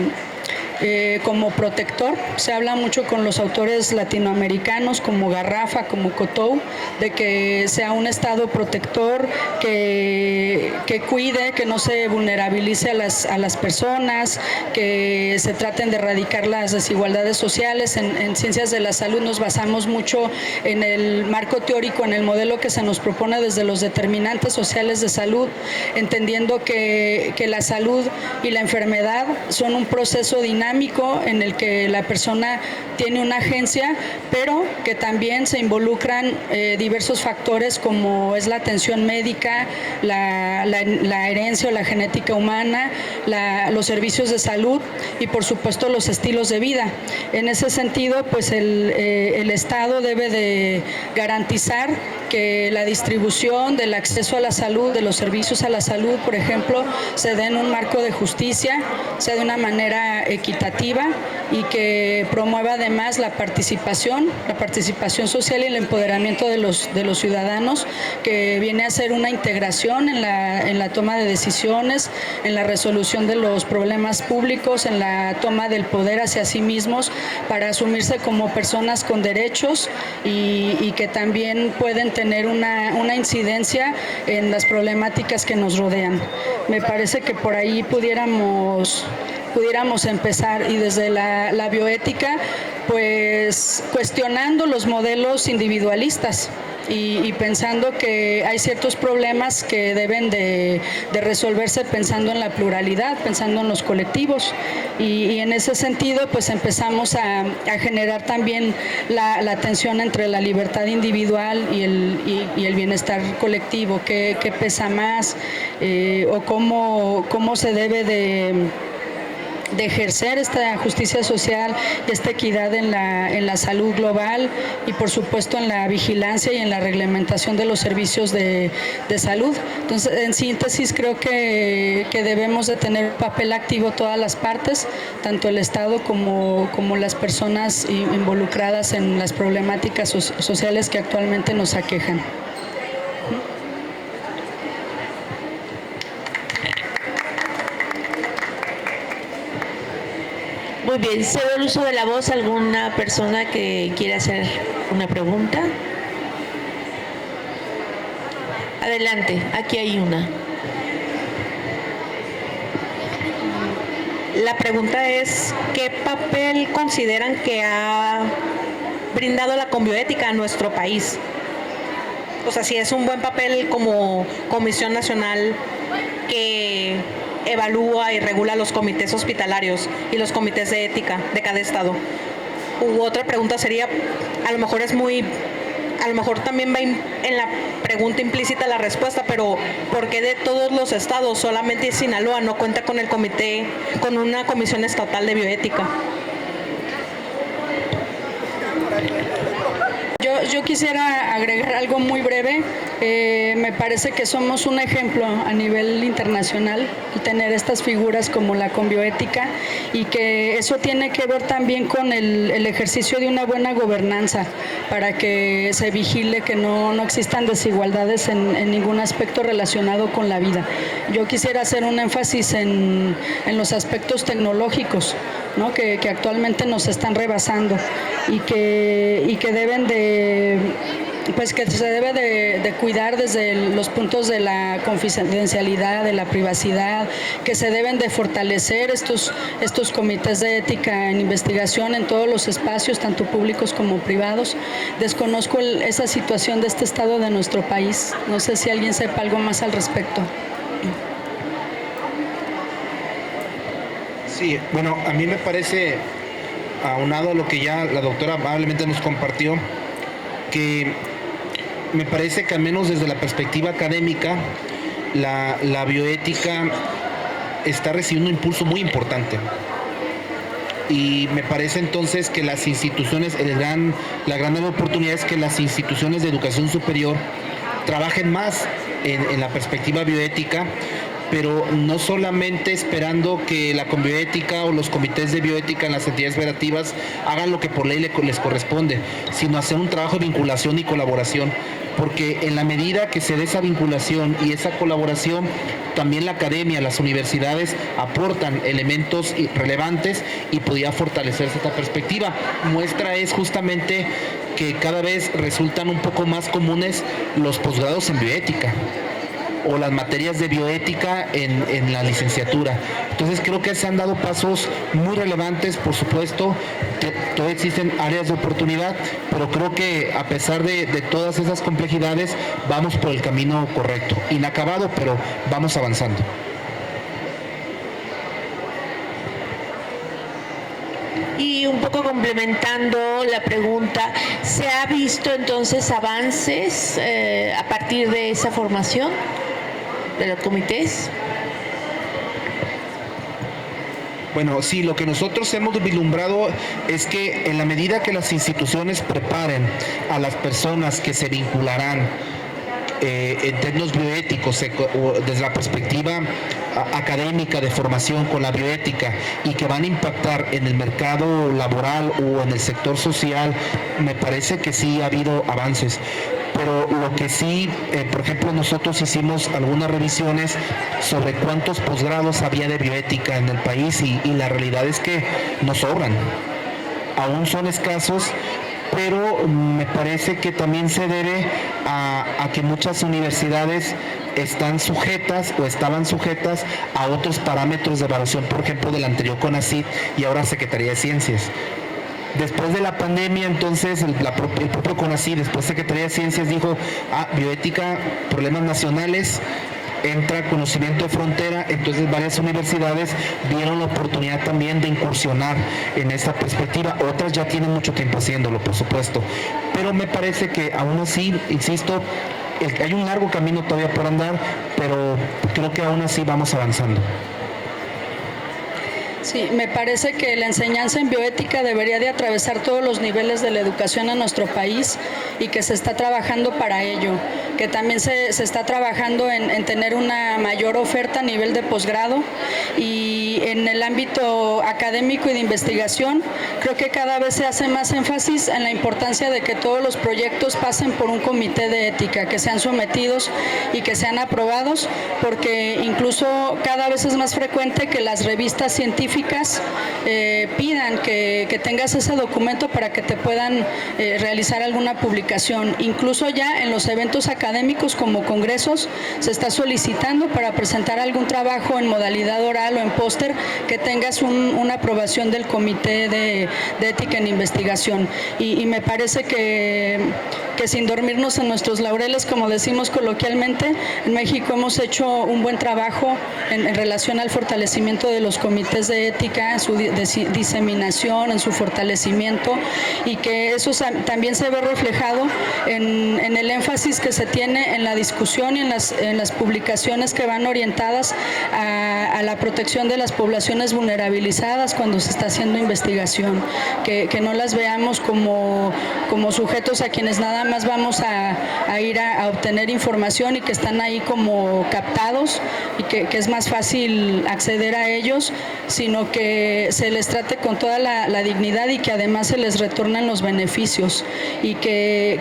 protector. Se habla mucho con los autores latinoamericanos como Garrafa, como Cotou, de que sea un Estado protector, que cuide, que no se vulnerabilice a las personas, que se traten de erradicar las desigualdades sociales. En ciencias de la salud nos basamos mucho en el marco teórico, en el modelo que se nos propone desde los determinantes sociales de salud, entendiendo que la salud y la enfermedad son un proceso dinámico dinámico en el que la persona tiene una agencia, pero que también se involucran diversos factores como es la atención médica, la herencia o la genética humana, los servicios de salud y por supuesto los estilos de vida. En ese sentido, pues el Estado debe de garantizar que la distribución del acceso a la salud, de los servicios a la salud, por ejemplo, se dé en un marco de justicia, sea de una manera equitativa y que promueva además la participación social y el empoderamiento de los ciudadanos, que viene a ser una integración en la toma de decisiones, en la resolución de los problemas públicos, en la toma del poder hacia sí mismos para asumirse como personas con derechos y que también pueden tener una incidencia en las problemáticas que nos rodean. Me parece que por ahí pudiéramos empezar, y desde la bioética, pues cuestionando los modelos individualistas y pensando que hay ciertos problemas que deben de resolverse pensando en la pluralidad, pensando en los colectivos, y en ese sentido pues empezamos a generar también la tensión entre la libertad individual y el bienestar colectivo, qué pesa más, o cómo se debe de ejercer esta justicia social, esta equidad en la salud global y por supuesto en la vigilancia y en la reglamentación de los servicios de salud. Entonces, en síntesis, creo que debemos de tener papel activo todas las partes, tanto el Estado como las personas involucradas en las problemáticas sociales que actualmente nos aquejan. Muy bien, cedo el uso de la voz a alguna persona que quiera hacer una pregunta. Adelante, aquí hay una. La pregunta es, ¿qué papel consideran que ha brindado la Conbioética a nuestro país? O sea, si es un buen papel como Comisión Nacional que evalúa y regula los comités hospitalarios y los comités de ética de cada estado. Otra pregunta sería, a lo mejor también va en la pregunta implícita la respuesta, pero ¿por qué de todos los estados solamente Sinaloa no cuenta con el comité, con una comisión estatal de bioética? Yo quisiera agregar algo muy breve. Me parece que somos un ejemplo a nivel internacional tener estas figuras como la Conbioética, y que eso tiene que ver también con el ejercicio de una buena gobernanza para que se vigile que no existan desigualdades en ningún aspecto relacionado con la vida. Yo quisiera hacer un énfasis en los aspectos tecnológicos, ¿no? que actualmente nos están rebasando y que deben de, pues que se debe de cuidar desde los puntos de la confidencialidad, de la privacidad, que se deben de fortalecer estos comités de ética en investigación en todos los espacios, tanto públicos como privados. Desconozco esa situación de este estado de nuestro país. No sé si alguien sepa algo más al respecto. Sí, bueno, a mí me parece, aunado a lo que ya la doctora amablemente nos compartió, que me parece que al menos desde la perspectiva académica, la bioética está recibiendo un impulso muy importante. Y me parece entonces que las instituciones, la gran oportunidad es que las instituciones de educación superior trabajen más en la perspectiva bioética, pero no solamente esperando que la Conbioética o los comités de bioética en las entidades federativas hagan lo que por ley les corresponde, sino hacer un trabajo de vinculación y colaboración, porque en la medida que se dé esa vinculación y esa colaboración, también la academia, las universidades aportan elementos relevantes y podría fortalecerse esta perspectiva. Muestra es justamente que cada vez resultan un poco más comunes los posgrados en bioética o las materias de bioética en la licenciatura. Entonces creo que se han dado pasos muy relevantes, por supuesto, todavía existen áreas de oportunidad, pero creo que a pesar de todas esas complejidades, vamos por el camino correcto. Inacabado, pero vamos avanzando. Y un poco complementando la pregunta, ¿se ha visto entonces avances a partir de esa formación de los comités? Bueno, sí, lo que nosotros hemos vislumbrado es que en la medida que las instituciones preparen a las personas que se vincularán en términos bioéticos, desde la perspectiva académica de formación con la bioética, y que van a impactar en el mercado laboral o en el sector social, me parece que sí ha habido avances. Pero lo que sí, por ejemplo, nosotros hicimos algunas revisiones sobre cuántos posgrados había de bioética en el país y la realidad es que no sobran. Aún son escasos, pero me parece que también se debe a que muchas universidades están sujetas o estaban sujetas a otros parámetros de evaluación, por ejemplo, del anterior CONACYT y ahora Secretaría de Ciencias. Después de la pandemia, entonces, el propio CONACYT, después Secretaría de Ciencias dijo, bioética, problemas nacionales, entra conocimiento de frontera, entonces varias universidades vieron la oportunidad también de incursionar en esta perspectiva. Otras ya tienen mucho tiempo haciéndolo, por supuesto, pero me parece que aún así, insisto, hay un largo camino todavía por andar, pero creo que aún así vamos avanzando. Sí, me parece que la enseñanza en bioética debería de atravesar todos los niveles de la educación en nuestro país y que se está trabajando para ello, que también se está trabajando en tener una mayor oferta a nivel de posgrado, y en el ámbito académico y de investigación creo que cada vez se hace más énfasis en la importancia de que todos los proyectos pasen por un comité de ética, que sean sometidos y que sean aprobados, porque incluso cada vez es más frecuente que las revistas científicas pidan que tengas ese documento para que te puedan realizar alguna publicación. Incluso ya en los eventos académicos como congresos se está solicitando para presentar algún trabajo en modalidad oral o en póster que tengas una aprobación del Comité de Ética en Investigación. Y me parece que sin dormirnos en nuestros laureles, como decimos coloquialmente, en México hemos hecho un buen trabajo en relación al fortalecimiento de los comités de ética, en su diseminación, en su fortalecimiento, y que eso también se ve reflejado en el énfasis que se tiene en la discusión y en las publicaciones que van orientadas a la protección de las poblaciones vulnerabilizadas cuando se está haciendo investigación, que no las veamos como sujetos a quienes nada más vamos a ir a obtener información y que están ahí como captados y que es más fácil acceder a ellos, sino que se les trate con toda la dignidad y que además se les retornen los beneficios, y que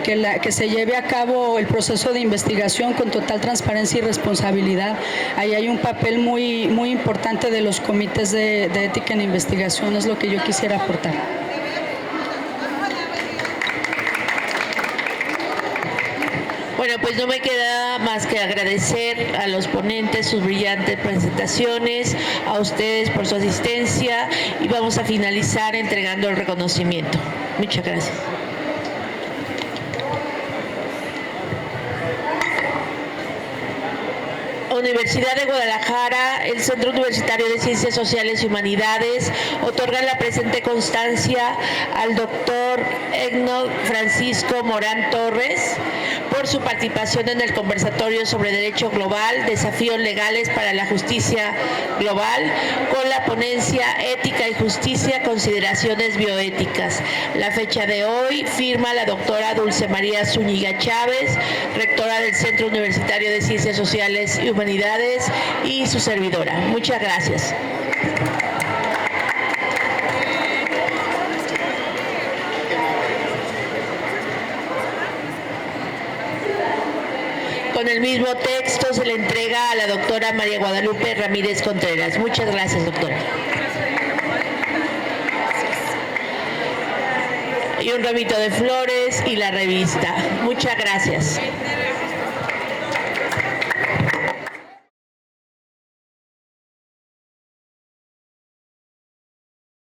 se lleve a cabo el proceso de investigación con total transparencia y responsabilidad. Ahí hay un papel muy, muy importante de los comités de ética en investigación, es lo que yo quisiera aportar. Bueno, pues no me queda más que agradecer a los ponentes sus brillantes presentaciones, a ustedes por su asistencia, y vamos a finalizar entregando el reconocimiento. Muchas gracias. Universidad de Guadalajara, el Centro Universitario de Ciencias Sociales y Humanidades otorga la presente constancia al doctor Egno Francisco Morán Torres por su participación en el conversatorio sobre Derecho Global, Desafíos Legales para la Justicia Global, con la ponencia Ética y Justicia, Consideraciones Bioéticas. La fecha de hoy firma la doctora Dulce María Zúñiga Chávez, rectora del Centro Universitario de Ciencias Sociales y Humanidades, y su servidora. Muchas gracias. Con el mismo texto se le entrega a la doctora María Guadalupe Ramírez Contreras. Muchas gracias, doctora. Y un ramito de flores y la revista. Muchas gracias.